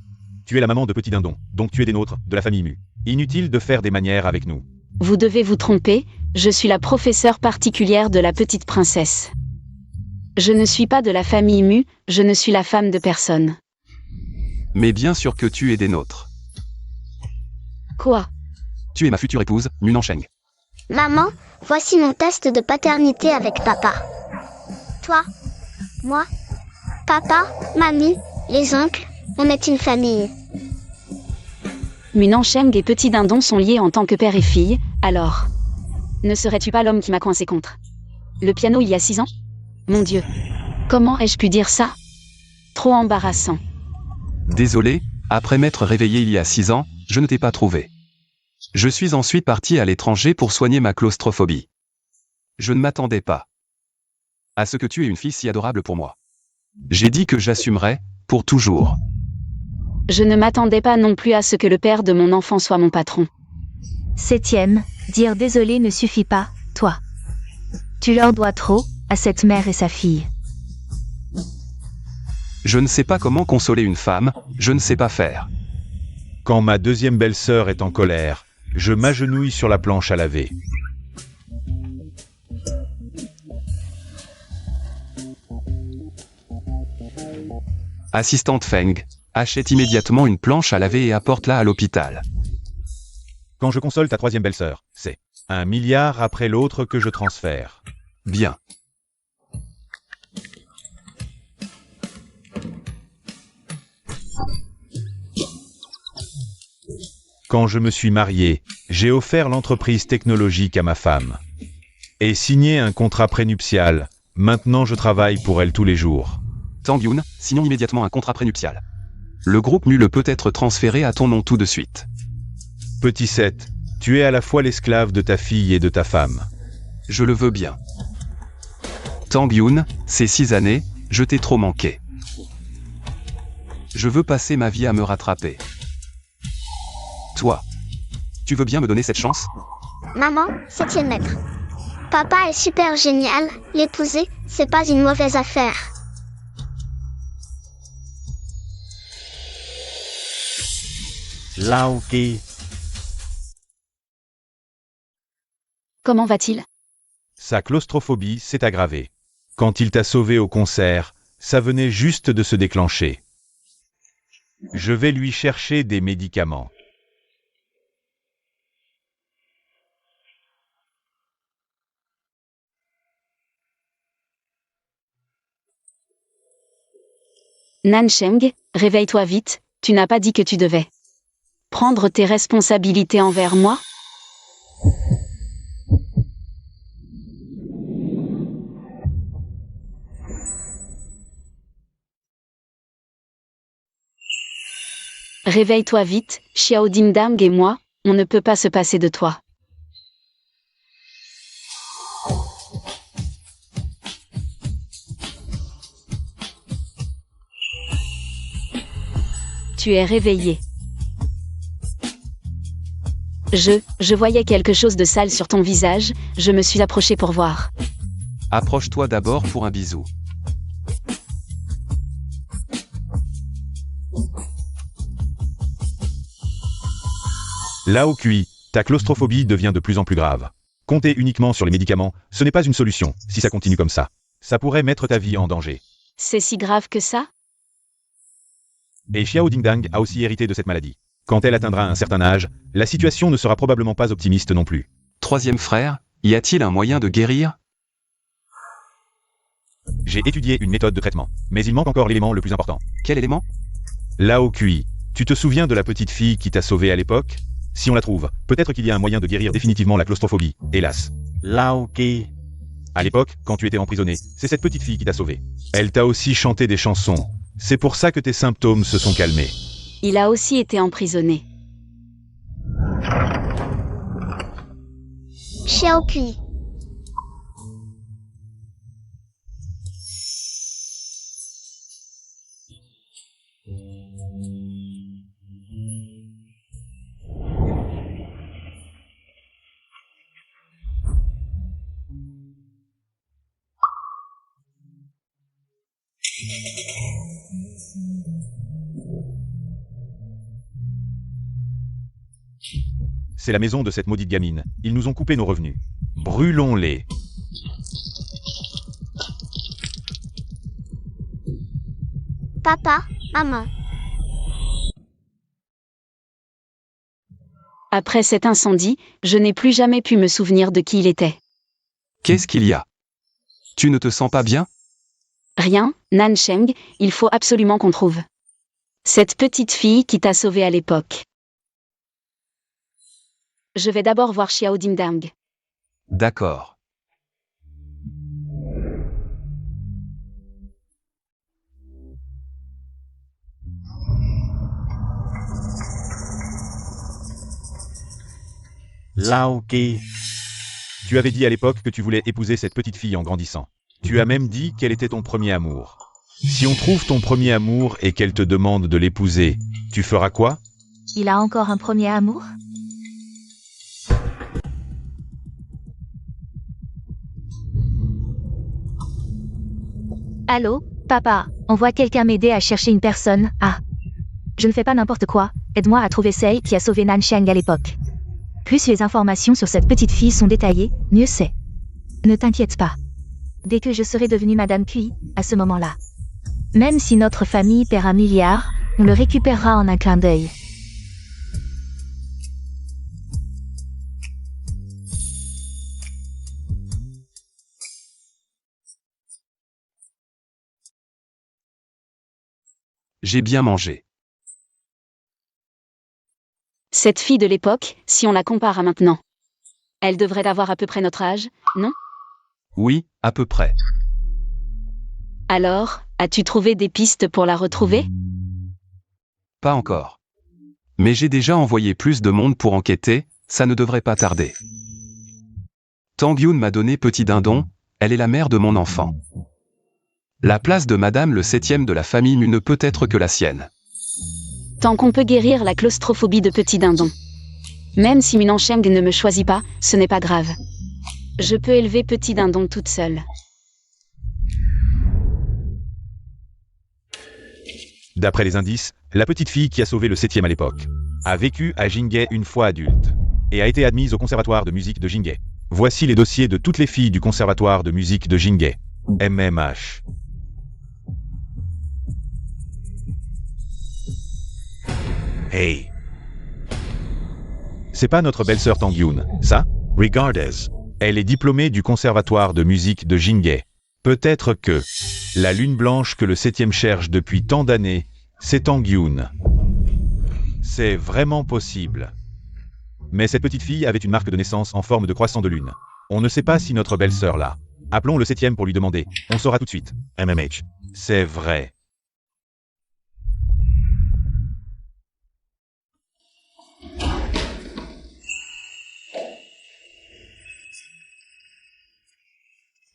Tu es la maman de Petit Dindon, donc tu es des nôtres, de la famille Mu. Inutile de faire des manières avec nous. Vous devez vous tromper, je suis la professeure particulière de la petite princesse. Je ne suis pas de la famille Mu, je ne suis la femme de personne. Mais bien sûr que tu es des nôtres. Quoi? Tu es ma future épouse, Mu Nansheng. Maman, voici mon test de paternité avec papa. Toi, moi, papa, mamie, les oncles, on est une famille. Mu Nansheng et Petit Dindon sont liés en tant que père et fille, alors. Ne serais-tu pas l'homme qui m'a coincé contre le piano il y a 6 ans? Mon Dieu. Comment ai-je pu dire ça? Trop embarrassant. Désolé, après m'être réveillé il y a 6 ans, je ne t'ai pas trouvé. Je suis ensuite parti à l'étranger pour soigner ma claustrophobie. Je ne m'attendais pas à ce que tu aies une fille si adorable pour moi. J'ai dit que j'assumerais, pour toujours. Je ne m'attendais pas non plus à ce que le père de mon enfant soit mon patron. 7e, dire désolé ne suffit pas, toi. Tu leur dois trop, à cette mère et sa fille. Je ne sais pas comment consoler une femme, je ne sais pas faire. Quand ma deuxième belle-sœur est en colère, je m'agenouille sur la planche à laver. Assistante Feng, achète immédiatement une planche à laver et apporte-la à l'hôpital. Quand je console ta troisième belle-sœur, c'est 1 milliard après l'autre que je transfère. Bien. Quand je me suis marié, j'ai offert l'entreprise technologique à ma femme. Et signé un contrat prénuptial. Maintenant je travaille pour elle tous les jours. Tang Yoon, signons immédiatement un contrat prénuptial. Le groupe Mu le peut être transféré à ton nom tout de suite. Petit 7, tu es à la fois l'esclave de ta fille et de ta femme. Je le veux bien. Tang Yoon, ces 6 années, je t'ai trop manqué. Je veux passer ma vie à me rattraper. Toi, tu veux bien me donner cette chance? Maman, 7e maître. Papa est super génial, l'épouser, c'est pas une mauvaise affaire. Laoki. Comment va-t-il? Sa claustrophobie s'est aggravée. Quand il t'a sauvé au concert, ça venait juste de se déclencher. Je vais lui chercher des médicaments. Nansheng, réveille-toi vite, tu n'as pas dit que tu devais prendre tes responsabilités envers moi? Réveille-toi vite, Xiao Ding-Dang et moi, on ne peut pas se passer de toi. Tu es réveillé. Je voyais quelque chose de sale sur ton visage, je me suis approchée pour voir. Approche-toi d'abord pour un bisou. Là au QI, ta claustrophobie devient de plus en plus grave. Compter uniquement sur les médicaments, ce n'est pas une solution, si ça continue comme ça. Ça pourrait mettre ta vie en danger. C'est si grave que ça? Et Xiao Dingdang a aussi hérité de cette maladie. Quand elle atteindra un certain âge, la situation ne sera probablement pas optimiste non plus. Troisième frère, y a-t-il un moyen de guérir? J'ai étudié une méthode de traitement, mais il manque encore l'élément le plus important. Quel élément? Lao QI, tu te souviens de la petite fille qui t'a sauvé à l'époque? Si on la trouve, peut-être qu'il y a un moyen de guérir définitivement la claustrophobie, hélas. Lao Ki. À l'époque, quand tu étais emprisonné, c'est cette petite fille qui t'a sauvé. Elle t'a aussi chanté des chansons. C'est pour ça que tes symptômes se sont calmés. Il a aussi été emprisonné. Xiao Kui. C'est la maison de cette maudite gamine. Ils nous ont coupé nos revenus. Brûlons-les. Papa, maman. Après cet incendie, je n'ai plus jamais pu me souvenir de qui il était. Qu'est-ce qu'il y a? Tu ne te sens pas bien? Rien, Nansheng, il faut absolument qu'on trouve cette petite fille qui t'a sauvé à l'époque. Je vais d'abord voir Xiao Dingdang. D'accord. Lao Ki. Tu avais dit à l'époque que tu voulais épouser cette petite fille en grandissant. Tu as même dit qu'elle était ton premier amour. Si on trouve ton premier amour et qu'elle te demande de l'épouser, tu feras quoi? Il a encore un premier amour? Allô, papa, envoie quelqu'un m'aider à chercher une personne. Ah. Je ne fais pas n'importe quoi, aide-moi à trouver celle qui a sauvé Nansheng à l'époque. Plus les informations sur cette petite fille sont détaillées, mieux c'est. Ne t'inquiète pas. Dès que je serai devenue Madame Kui, à ce moment-là. Même si notre famille perd 1 milliard, on le récupérera en un clin d'œil. J'ai bien mangé. Cette fille de l'époque, si on la compare à maintenant. Elle devrait avoir à peu près notre âge, non? Oui, à peu près. Alors, as-tu trouvé des pistes pour la retrouver? Pas encore. Mais j'ai déjà envoyé plus de monde pour enquêter, ça ne devrait pas tarder. Tang Yun m'a donné Petit Dindon, elle est la mère de mon enfant. La place de Madame le 7e de la famille Mu ne peut être que la sienne. Tant qu'on peut guérir la claustrophobie de Petit Dindon. Même si Nansheng ne me choisit pas, ce n'est pas grave. Je peux élever Petit Dindon toute seule. D'après les indices, la petite fille qui a sauvé le 7e à l'époque a vécu à Jinghe une fois adulte et a été admise au conservatoire de musique de Jinghe. Voici les dossiers de toutes les filles du conservatoire de musique de Jinghe. MMH. Hey. C'est pas notre belle-sœur Tang Yun, ça? Regardez. Elle est diplômée du conservatoire de musique de Jinghe. Peut-être que la lune blanche que le 7e cherche depuis tant d'années, c'est Tang Yun. C'est vraiment possible. Mais cette petite fille avait une marque de naissance en forme de croissant de lune. On ne sait pas si notre belle-sœur l'a. Appelons le 7e pour lui demander. On saura tout de suite. MMH. C'est vrai.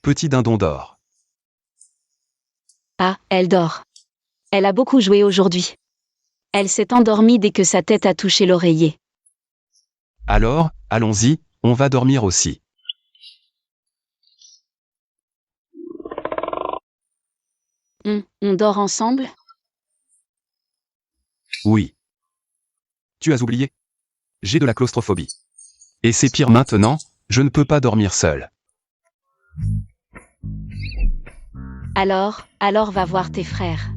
Petit Dindon d'or. Ah, elle dort. Elle a beaucoup joué aujourd'hui. Elle s'est endormie dès que sa tête a touché l'oreiller. Alors, allons-y, on va dormir aussi. On dort ensemble? Oui. Tu as oublié? J'ai de la claustrophobie. Et c'est pire maintenant, je ne peux pas dormir seul. Alors va voir tes frères.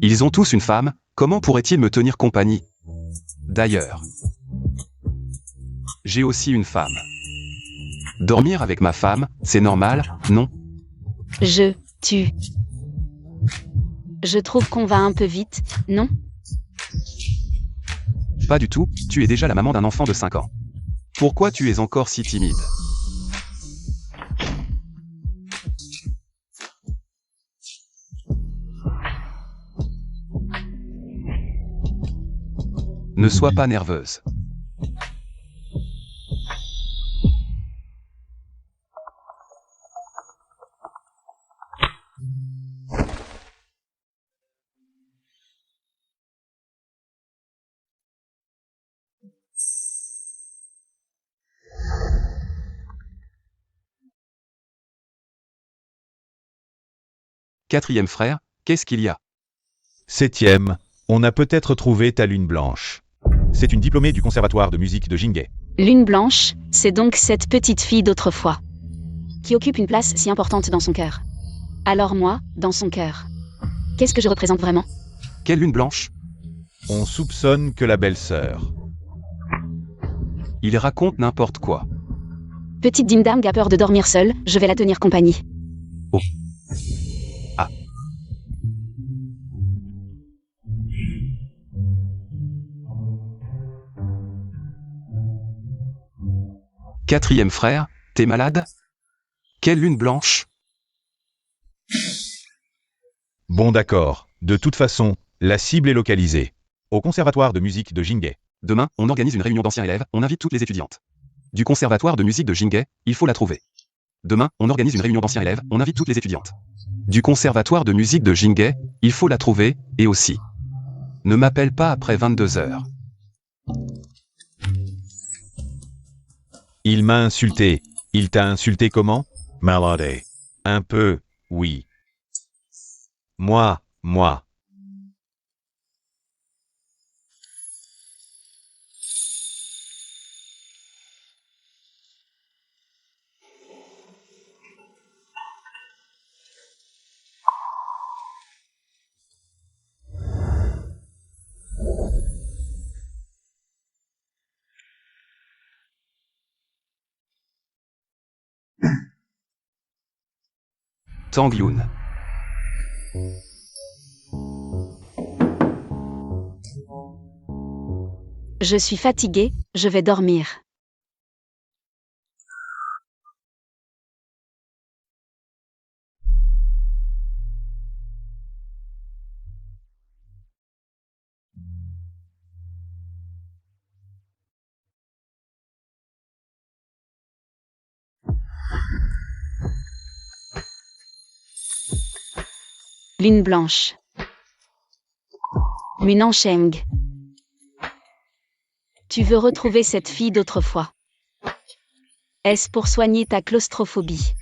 Ils ont tous une femme, comment pourraient-ils me tenir compagnie? D'ailleurs, j'ai aussi une femme. Dormir avec ma femme, c'est normal, non? Je trouve qu'on va un peu vite, non? Pas du tout, tu es déjà la maman d'un enfant de 5 ans. Pourquoi tu es encore si timide? Ne sois pas nerveuse. Quatrième frère, qu'est-ce qu'il y a? Septième, on a peut-être trouvé ta lune blanche. C'est une diplômée du conservatoire de musique de Jingay. Lune blanche, c'est donc cette petite fille d'autrefois, qui occupe une place si importante dans son cœur. Alors moi, dans son cœur, qu'est-ce que je représente vraiment? Quelle lune blanche? On soupçonne que la belle-sœur. Il raconte n'importe quoi. Petite ding-dang a peur de dormir seule, je vais la tenir compagnie. Oh. Ah. Quatrième frère, t'es malade? Quelle lune blanche? Bon d'accord, de toute façon, la cible est localisée. Au conservatoire de musique de Jingay. Demain, on organise une réunion d'anciens élèves, on invite toutes les étudiantes. Du conservatoire de musique de Jingay, il faut la trouver. Demain, on organise une réunion d'anciens élèves, on invite toutes les étudiantes. Du conservatoire de musique de Jingay, il faut la trouver, et aussi. Ne m'appelle pas après 22 heures. Il m'a insulté. Il t'a insulté comment? Malade. Un peu, oui. Moi. Tang Yoon. Je suis fatiguée, je vais dormir. Lune blanche. Munan Sheng. Tu veux retrouver cette fille d'autrefois. Est-ce pour soigner ta claustrophobie?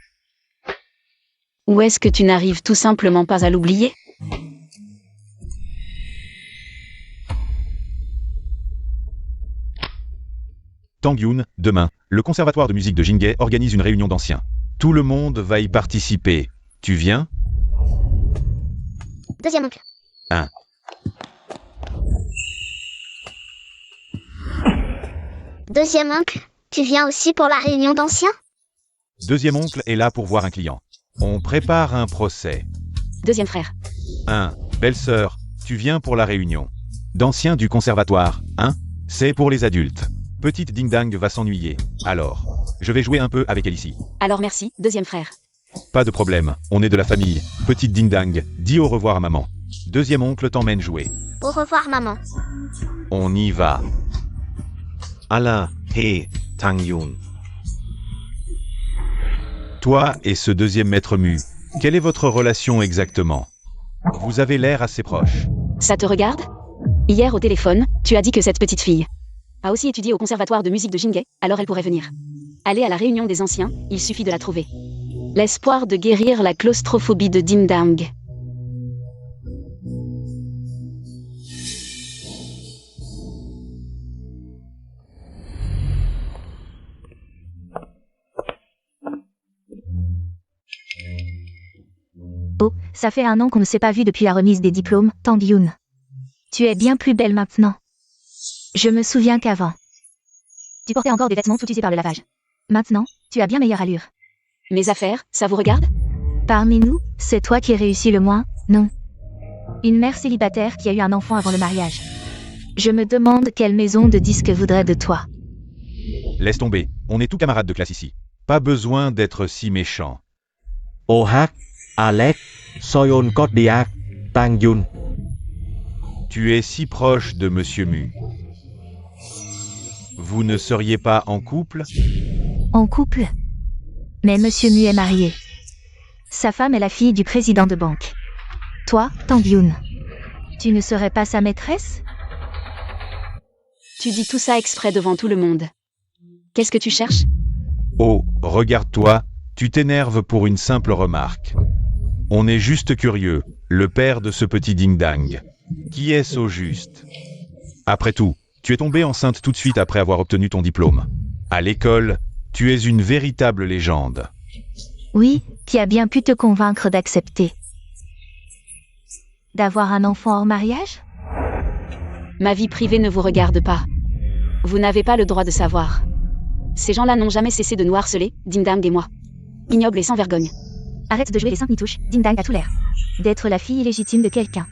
Ou est-ce que tu n'arrives tout simplement pas à l'oublier? Tang Yoon, demain, le conservatoire de musique de Jingay organise une réunion d'anciens. Tout le monde va y participer. Tu viens? Deuxième oncle. 1. Deuxième oncle, tu viens aussi pour la réunion d'anciens? Deuxième oncle est là pour voir un client. On prépare un procès. Deuxième frère. 1. Belle-sœur, tu viens pour la réunion. D'anciens du conservatoire, hein? C'est pour les adultes. Petite ding-dang va s'ennuyer. Alors, je vais jouer un peu avec elle ici. Alors merci, deuxième frère. Pas de problème, on est de la famille. Petite ding-dang, dis au revoir à maman. Deuxième oncle t'emmène jouer. Au revoir, maman. On y va. Allah, hey, Tang Yoon. Toi et ce deuxième maître mu, quelle est votre relation exactement? Vous avez l'air assez proche. Ça te regarde? Hier au téléphone, tu as dit que cette petite fille a aussi étudié au conservatoire de musique de Jingay, alors elle pourrait venir. Allez à la réunion des anciens, il suffit de la trouver. L'espoir de guérir la claustrophobie de Dindang. Oh, ça fait 1 an qu'on ne s'est pas vu depuis la remise des diplômes, Tang Yoon. Tu es bien plus belle maintenant. Je me souviens qu'avant, tu portais encore des vêtements tout usés par le lavage. Maintenant, tu as bien meilleure allure. Mes affaires, ça vous regarde? Parmi nous, c'est toi qui réussis le moins, non? Une mère célibataire qui a eu un enfant avant le mariage. Je me demande quelle maison de disques voudrait de toi. Laisse tomber, on est tous camarades de classe ici. Pas besoin d'être si méchant. Ô hát, Alex, Soyeon Kodiak, Tang Yoon. Tu es si proche de Monsieur Mu. Vous ne seriez pas en couple? En couple? Mais Monsieur Mu est marié. Sa femme est la fille du président de banque. Toi, Tang Yoon, tu ne serais pas sa maîtresse? Tu dis tout ça exprès devant tout le monde. Qu'est-ce que tu cherches? Oh, regarde-toi, tu t'énerves pour une simple remarque. On est juste curieux, le père de ce petit ding-dang. Qui est-ce au juste? Après tout, tu es tombée enceinte tout de suite après avoir obtenu ton diplôme. À l'école, tu es une véritable légende. Oui, qui a bien pu te convaincre d'accepter. D'avoir un enfant hors mariage? Ma vie privée ne vous regarde pas. Vous n'avez pas le droit de savoir. Ces gens-là n'ont jamais cessé de nous harceler, Dindang et moi. Ignoble et sans vergogne. Arrête de jouer les saintes nitouches, Dindang a tout l'air d'être la fille illégitime de quelqu'un.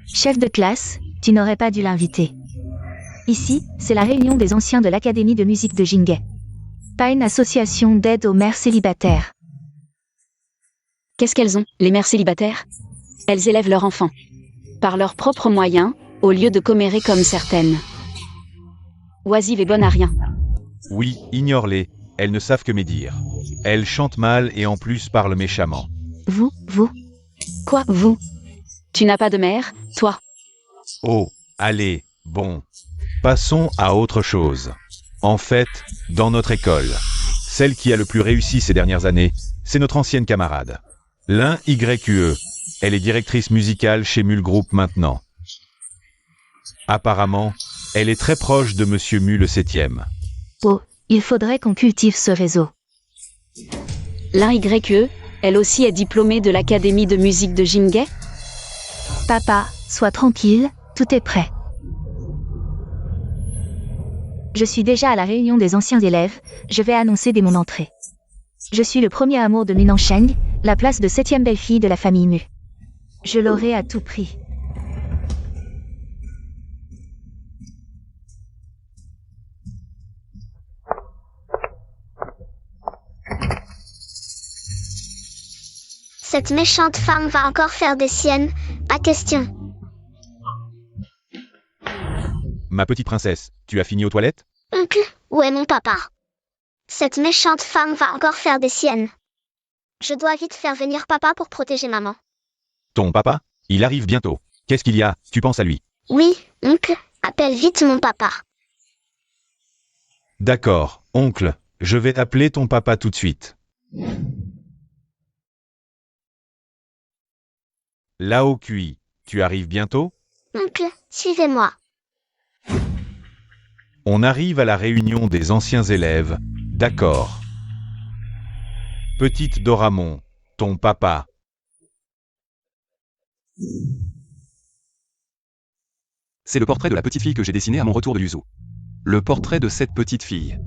Chef de classe, tu n'aurais pas dû l'inviter. Ici, c'est la réunion des anciens de l'Académie de musique de Jinghae. Pas une association d'aide aux mères célibataires. Qu'est-ce qu'elles ont, les mères célibataires? Elles élèvent leurs enfants. Par leurs propres moyens, au lieu de commérer comme certaines. Oisives et bonnes à rien. Oui, ignore-les, elles ne savent que médire. Elles chantent mal et en plus parlent méchamment. Vous? Quoi, vous? Tu n'as pas de mère, toi? Oh, allez, bon. Passons à autre chose. En fait, dans notre école, celle qui a le plus réussi ces dernières années, c'est notre ancienne camarade. Lin YQE. Elle est directrice musicale chez Mul Group maintenant. Apparemment, elle est très proche de Monsieur Mu le 7e. Oh, il faudrait qu'on cultive ce réseau. Lin YQE, elle aussi est diplômée de l'Académie de musique de Jinghae? Papa, sois tranquille, tout est prêt. Je suis déjà à la réunion des anciens élèves, je vais annoncer dès mon entrée. Je suis le premier amour de Minang Sheng, la place de 7e belle-fille de la famille Mu. Je l'aurai à tout prix. Cette méchante femme va encore faire des siennes, pas question. Ma petite princesse, tu as fini aux toilettes? Oncle, où est mon papa? Cette méchante femme va encore faire des siennes. Je dois vite faire venir papa pour protéger maman. Ton papa? Il arrive bientôt. Qu'est-ce qu'il y a? Tu penses à lui? Oui, oncle, appelle vite mon papa. D'accord, oncle, je vais appeler ton papa tout de suite. Lao Kui, tu arrives bientôt? Oncle, suivez-moi. On arrive à la réunion des anciens élèves. D'accord. Petite Doramon, ton papa. C'est le portrait de la petite fille que j'ai dessiné à mon retour de Yuzu. Le portrait de cette petite fille.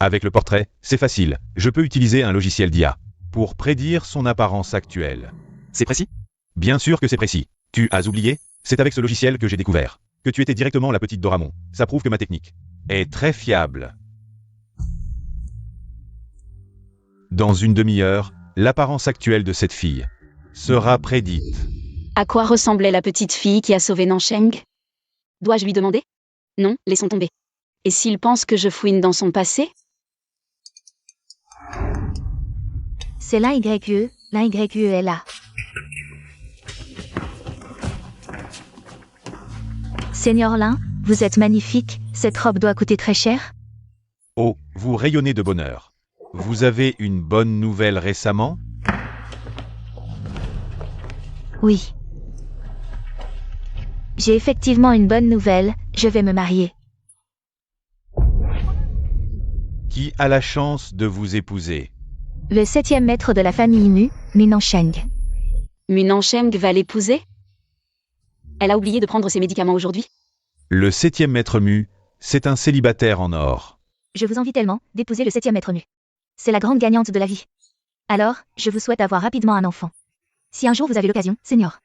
Avec le portrait, c'est facile. Je peux utiliser un logiciel d'IA pour prédire son apparence actuelle. C'est précis? Bien sûr que c'est précis. Tu as oublié? C'est avec ce logiciel que j'ai découvert que tu étais directement la petite Doramon. Ça prouve que ma technique est très fiable. Dans une demi-heure, l'apparence actuelle de cette fille sera prédite. À quoi ressemblait la petite fille qui a sauvé Nansheng? Dois-je lui demander? Non, laissons tomber. Et s'il pense que je fouine dans son passé? C'est Lin YQE est là. Seigneur Lin, vous êtes magnifique, cette robe doit coûter très cher? Oh, vous rayonnez de bonheur. Vous avez une bonne nouvelle récemment? Oui. J'ai effectivement une bonne nouvelle, je vais me marier. Qui a la chance de vous épouser? Le 7e maître de la famille Mu, Minansheng. Minansheng va l'épouser? Elle a oublié de prendre ses médicaments aujourd'hui? Le 7e maître Mu, c'est un célibataire en or. Je vous envie tellement d'épouser le 7e maître Mu. C'est la grande gagnante de la vie. Alors, je vous souhaite avoir rapidement un enfant. Si un jour vous avez l'occasion, Seigneur,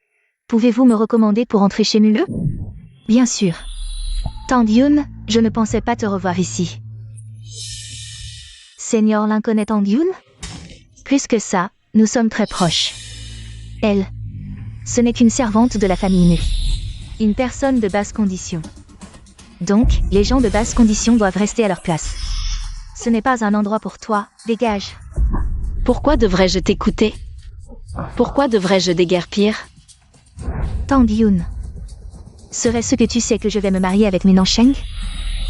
pouvez-vous me recommander pour entrer chez Mu? Bien sûr. Tang Yun, je ne pensais pas te revoir ici. Seigneur Lin connaît Tang Yun? Plus que ça, nous sommes très proches. Elle, ce n'est qu'une servante de la famille Mu. Une personne de basse condition. Donc, les gens de basse condition doivent rester à leur place. Ce n'est pas un endroit pour toi, dégage. Pourquoi devrais-je t'écouter? Pourquoi devrais-je déguerpir? Tang Yun. Serait-ce que tu sais que je vais me marier avec Minansheng?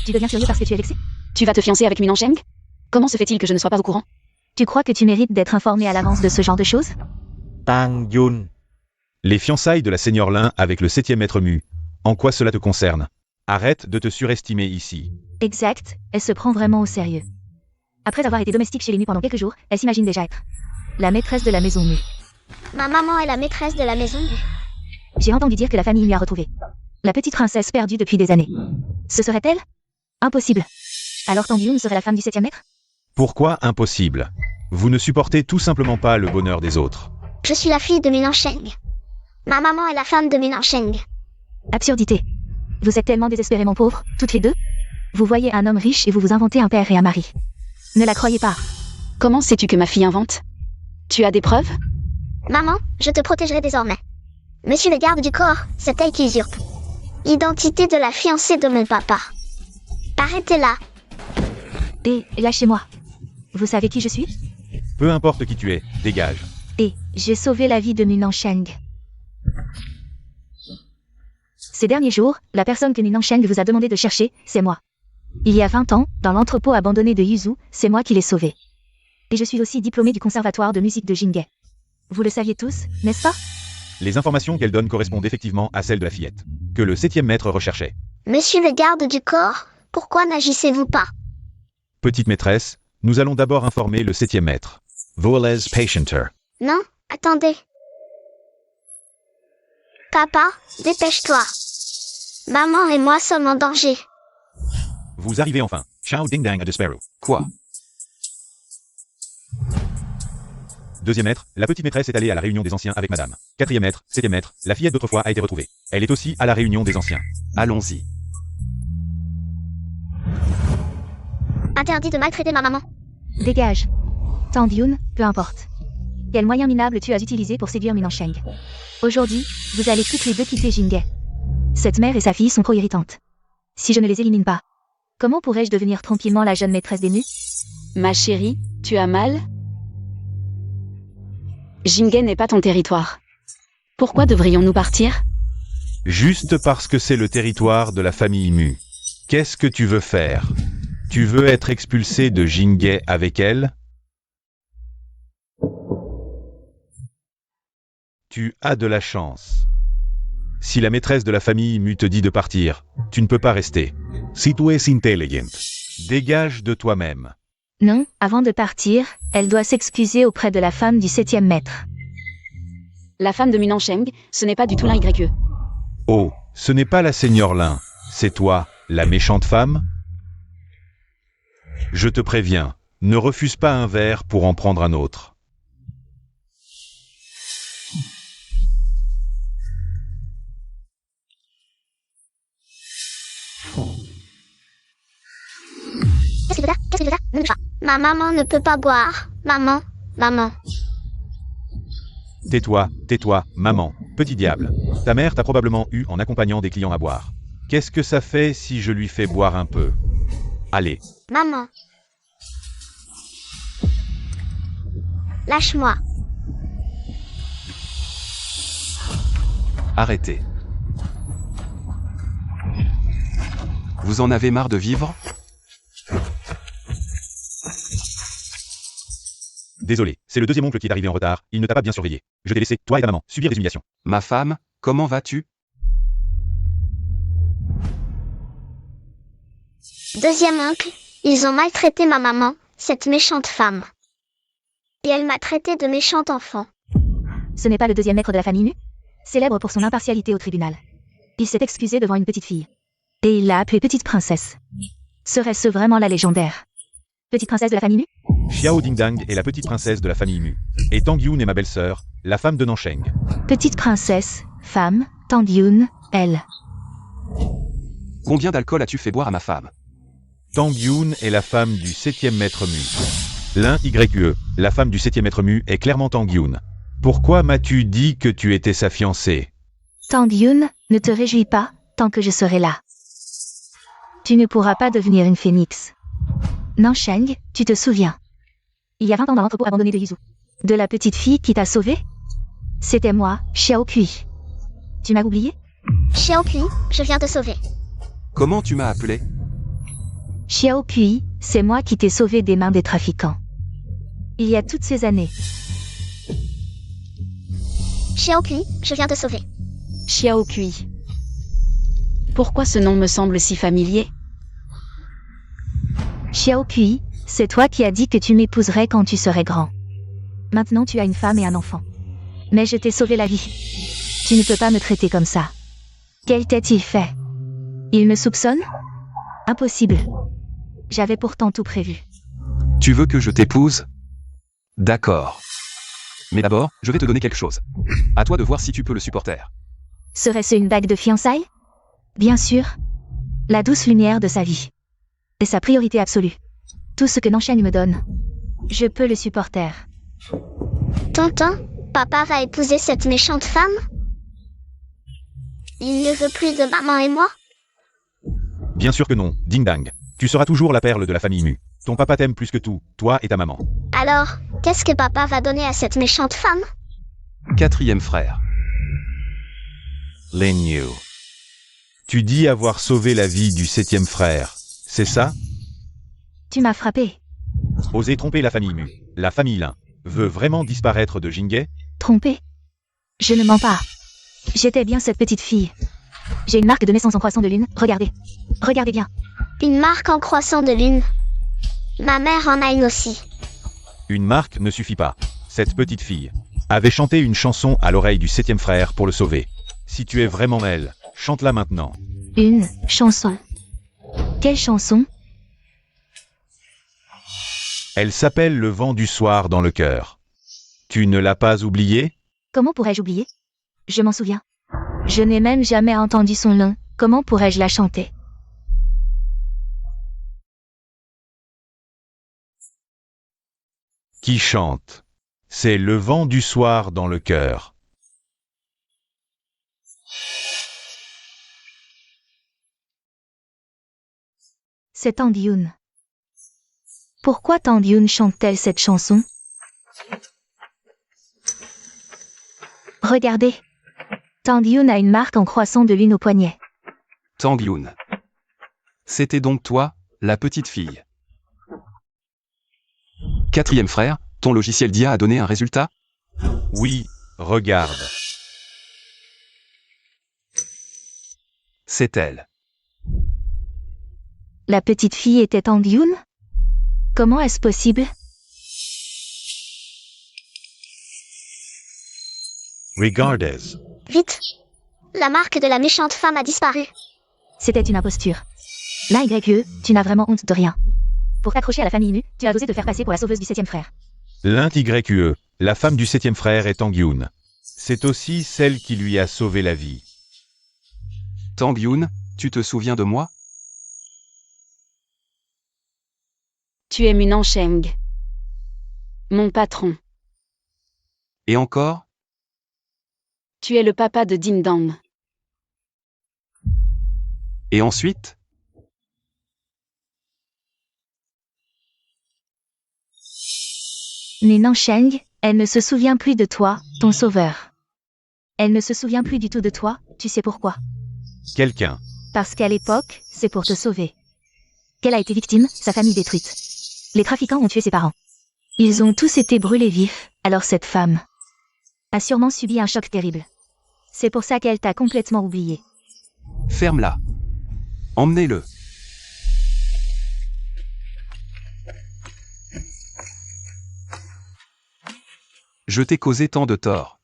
Tu deviens furieux parce que tu es vexé? Tu vas te fiancer avec Minansheng? Comment se fait-il que je ne sois pas au courant? Tu crois que tu mérites d'être informé à l'avance de ce genre de choses? Tang Yun. Les fiançailles de la Seigneur Lin avec le 7e maître Mu. En quoi cela te concerne? Arrête de te surestimer ici. Exact, elle se prend vraiment au sérieux. Après avoir été domestique chez les Mu pendant quelques jours, elle s'imagine déjà être la maîtresse de la maison Mu. Ma maman est la maîtresse de la maison. J'ai entendu dire que la famille Mu a retrouvé la petite princesse perdue depuis des années. Ce serait elle? Impossible. Alors Tang Yun serait la femme du 7e maître? Pourquoi impossible? Vous ne supportez tout simplement pas le bonheur des autres. Je suis la fille de Minansheng. Ma maman est la femme de Minansheng. Absurdité. Vous êtes tellement désespérément pauvres, toutes les deux. Vous voyez un homme riche et vous vous inventez un père et un mari. Ne la croyez pas. Comment sais-tu que ma fille invente? Tu as des preuves? Maman, je te protégerai désormais. Monsieur le garde du corps, c'est elle qui usurpe l'identité de la fiancée de mon papa. Arrêtez-la. Et lâchez-moi. Vous savez qui je suis? Peu importe qui tu es, dégage. Et j'ai sauvé la vie de Minansheng. Ces derniers jours, la personne que Minansheng vous a demandé de chercher, c'est moi. Il y a 20 ans, dans l'entrepôt abandonné de Yuzu, c'est moi qui l'ai sauvé. Et je suis aussi diplômée du conservatoire de musique de Jinghe. Vous le saviez tous, n'est-ce pas? Les informations qu'elle donne correspondent effectivement à celles de la fillette, que le 7e maître recherchait. Monsieur le garde du corps, pourquoi n'agissez-vous pas? Petite maîtresse, nous allons d'abord informer le 7e maître. Voles patienter. Non, attendez. Papa, dépêche-toi. Maman et moi sommes en danger. Vous arrivez enfin. Ciao ding dang à Despero. Quoi? 2e maître, la petite maîtresse est allée à la réunion des anciens avec madame. 4e maître, 7e maître, la fillette d'autrefois a été retrouvée. Elle est aussi à la réunion des anciens. Allons-y. Interdit de maltraiter ma maman. Dégage. Tang Yun, peu importe. Quel moyen minable tu as utilisé pour séduire Minansheng? Aujourd'hui, vous allez toutes les deux quitter Jinghe. Cette mère et sa fille sont trop irritantes. Si je ne les élimine pas, comment pourrais-je devenir tranquillement la jeune maîtresse des Mu? Ma chérie, tu as mal? Jinghe n'est pas ton territoire. Pourquoi devrions-nous partir? Juste parce que c'est le territoire de la famille Mu. Qu'est-ce que tu veux faire? Tu veux être expulsé de Jinghe avec elle? Tu as de la chance. Si la maîtresse de la famille Mu te dit de partir, tu ne peux pas rester. Si tu es intelligent, dégage de toi-même. Non, avant de partir, elle doit s'excuser auprès de la femme du 7e maître. La femme de Minansheng, ce n'est pas du tout l'un YE. Oh, ce n'est pas la Seigneur Lin, c'est toi, la méchante femme? Je te préviens, ne refuse pas un verre pour en prendre un autre. Qu'est-ce qu'il veut faire? Qu'est-ce qu'il veut faire? Ne bouge pas. Ma maman ne peut pas boire. Maman, maman. Tais-toi, tais-toi, maman, petit diable. Ta mère t'a probablement eu en accompagnant des clients à boire. Qu'est-ce que ça fait si je lui fais boire un peu? Allez. Maman. Lâche-moi. Arrêtez. Vous en avez marre de vivre? Désolé, c'est le deuxième oncle qui est arrivé en retard, il ne t'a pas bien surveillé. Je t'ai laissé, toi et ta maman, subir des humiliations. Ma femme, comment vas-tu? Deuxième oncle, ils ont maltraité ma maman, cette méchante femme. Et elle m'a traité de méchant enfant. Ce n'est pas le deuxième maître de la famille Mu, célèbre pour son impartialité au tribunal. Il s'est excusé devant une petite fille. Et il l'a appelée petite princesse. Serait-ce vraiment la légendaire petite princesse de la famille Mu? Xiao Dingdang est la petite princesse de la famille Mu. Et Tang Yun est ma belle-sœur, la femme de Nansheng. Petite princesse, femme, Tang Yun, elle. Combien d'alcool as-tu fait boire à ma femme? Tang Yun est la femme du 7e maître Mu. L'un YE, la femme du 7e maître Mu, est clairement Tang Yun. Pourquoi m'as-tu dit que tu étais sa fiancée? Tang Yun, ne te réjouis pas, tant que je serai là. Tu ne pourras pas devenir une phénix. Nansheng, tu te souviens? Il y a 20 ans dans l'entrepôt abandonné de Yizhu. De la petite fille qui t'a sauvée? C'était moi, Xiao Kui. Tu m'as oublié? Xiao Kui, je viens te sauver. Comment tu m'as appelé? Xiao Kui, c'est moi qui t'ai sauvé des mains des trafiquants. Il y a toutes ces années. Xiao Kui, je viens te sauver. Xiao Kui. Pourquoi ce nom me semble si familier? Xiao Kui, c'est toi qui as dit que tu m'épouserais quand tu serais grand. Maintenant tu as une femme et un enfant. Mais je t'ai sauvé la vie. Tu ne peux pas me traiter comme ça. Quelle tête-il fait? Il me soupçonne? Impossible. J'avais pourtant tout prévu. Tu veux que je t'épouse? D'accord. Mais d'abord, je vais te donner quelque chose. À toi de voir si tu peux le supporter. Serait-ce une bague de fiançailles? Bien sûr. La douce lumière de sa vie. Et sa priorité absolue. Tout ce que Nansheng me donne. Je peux le supporter. Tonton, papa va épouser cette méchante femme? Il ne veut plus de maman et moi? Bien sûr que non, Dingdang. Tu seras toujours la perle de la famille Mu. Ton papa t'aime plus que tout, toi et ta maman. Alors, qu'est-ce que papa va donner à cette méchante femme? 4e frère. Lin Yu. Tu dis avoir sauvé la vie du 7e frère, c'est ça? Tu m'as frappé. Oser tromper la famille Mu. La famille Lin veut vraiment disparaître de Jinghe? Trompé? Je ne mens pas. J'étais bien cette petite fille. J'ai une marque de naissance en croissant de lune, regardez. Regardez bien. Une marque en croissant de lune. Ma mère en a une aussi. Une marque ne suffit pas. Cette petite fille avait chanté une chanson à l'oreille du 7e frère pour le sauver. Si tu es vraiment elle, chante-la maintenant. Une chanson. Quelle chanson? Elle s'appelle Le vent du soir dans le cœur. Tu ne l'as pas oubliée? Comment pourrais-je oublier? Je m'en souviens. Je n'ai même jamais entendu son nom. Comment pourrais-je la chanter? Qui chante? C'est Le vent du soir dans le cœur. C'est Tang Yun. Pourquoi Tang Yun chante-t-elle cette chanson? Regardez. Tang Yun a une marque en croissant de lune au poignet. Tang Yun. C'était donc toi, la petite fille. 4e frère, ton logiciel d'IA a donné un résultat? Oui, regarde. C'est elle. La petite fille était Tang Yun? Comment est-ce possible? Regardez. Vite. La marque de la méchante femme a disparu. C'était une imposture. Là, YE, tu n'as vraiment honte de rien. Pour t'accrocher à la famille Mu, tu as osé te faire passer pour la sauveuse du 7e frère. L'un YE, la femme du 7e frère est Tang Yun. C'est aussi celle qui lui a sauvé la vie. Tang Yun, tu te souviens de moi? Tu es Nansheng. Mon patron. Et encore? Tu es le papa de Dingdang. Et ensuite? Mais Nansheng, elle ne se souvient plus de toi, ton sauveur. Elle ne se souvient plus du tout de toi, tu sais pourquoi? Quelqu'un. Parce qu'à l'époque, c'est pour te sauver. Qu'elle a été victime, sa famille détruite. Les trafiquants ont tué ses parents. Ils ont tous été brûlés vifs, alors cette femme a sûrement subi un choc terrible. C'est pour ça qu'elle t'a complètement oublié. Ferme-la. Emmenez-le. Je t'ai causé tant de tort.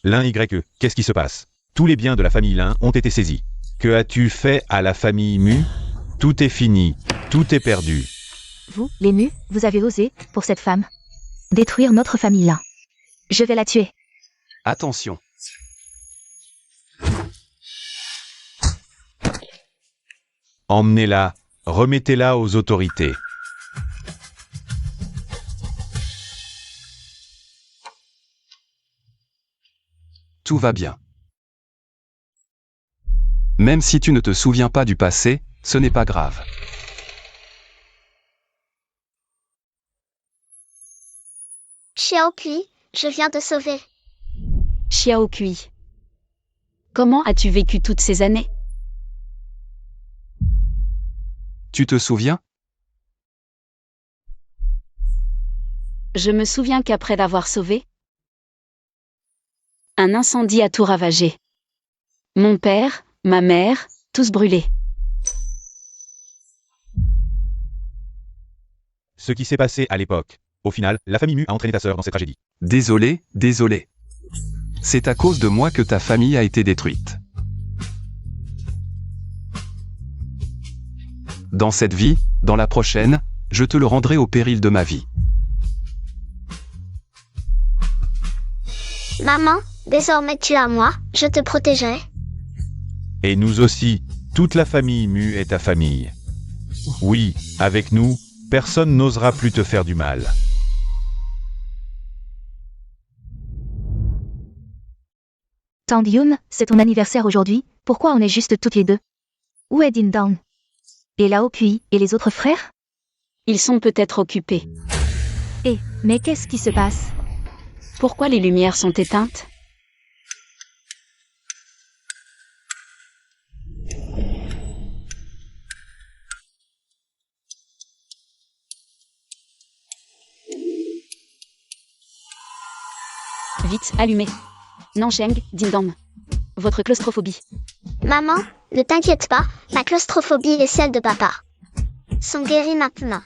Lin YE, qu'est-ce qui se passe? Tous les biens de la famille Lin ont été saisis. Que as-tu fait à la famille Mu? Tout est fini, tout est perdu. Vous, les Mu, vous avez osé, pour cette femme, détruire notre famille là. Je vais la tuer. Attention. Emmenez-la, remettez-la aux autorités. Tout va bien. Même si tu ne te souviens pas du passé, ce n'est pas grave. Xiao Kui, je viens te sauver. Xiao Kui. Comment as-tu vécu toutes ces années? Tu te souviens? Je me souviens qu'après l'avoir sauvé, un incendie a tout ravagé. Mon père, ma mère, tous brûlés. Ce qui s'est passé à l'époque. Au final, la famille Mu a entraîné ta sœur dans cette tragédie. Désolé, désolé. C'est à cause de moi que ta famille a été détruite. Dans cette vie, dans la prochaine, je te le rendrai au péril de ma vie. Maman, désormais tu es à moi, je te protégerai. Et nous aussi, toute la famille Mu est ta famille. Oui, avec nous, personne n'osera plus te faire du mal. Tang Yun, c'est ton anniversaire aujourd'hui, pourquoi on est juste toutes les deux? Où est Din Dong? Et Lao Kui, et les autres frères? Ils sont peut-être occupés. Mais qu'est-ce qui se passe? Pourquoi les lumières sont éteintes? Vite, allumez. Nansheng, Dindam. Votre claustrophobie. Maman, ne t'inquiète pas, ma claustrophobie et celle de papa sont guéries maintenant.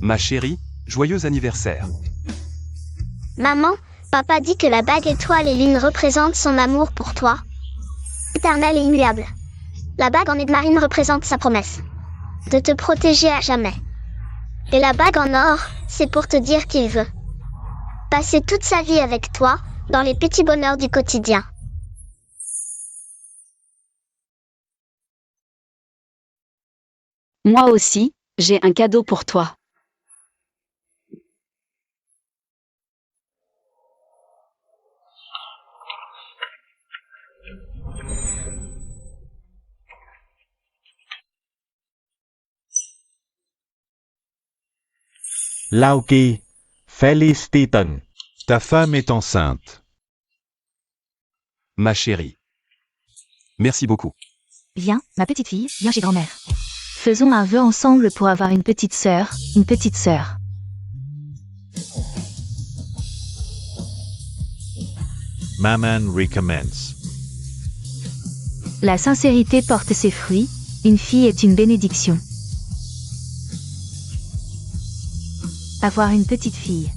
Ma chérie, joyeux anniversaire. Maman, papa dit que la bague étoile et lune représentent son amour pour toi. Éternel et immuable. La bague en marine représente sa promesse de te protéger à jamais. Et la bague en or, c'est pour te dire qu'il veut passer toute sa vie avec toi, dans les petits bonheurs du quotidien. Moi aussi, j'ai un cadeau pour toi. Lao Ki, Felicitations. Ta femme est enceinte. Ma chérie. Merci beaucoup. Viens, ma petite fille, viens chez grand-mère. Faisons un vœu ensemble pour avoir une petite sœur, une petite sœur. Maman recommence. La sincérité porte ses fruits, une fille est une bénédiction. Avoir une petite fille.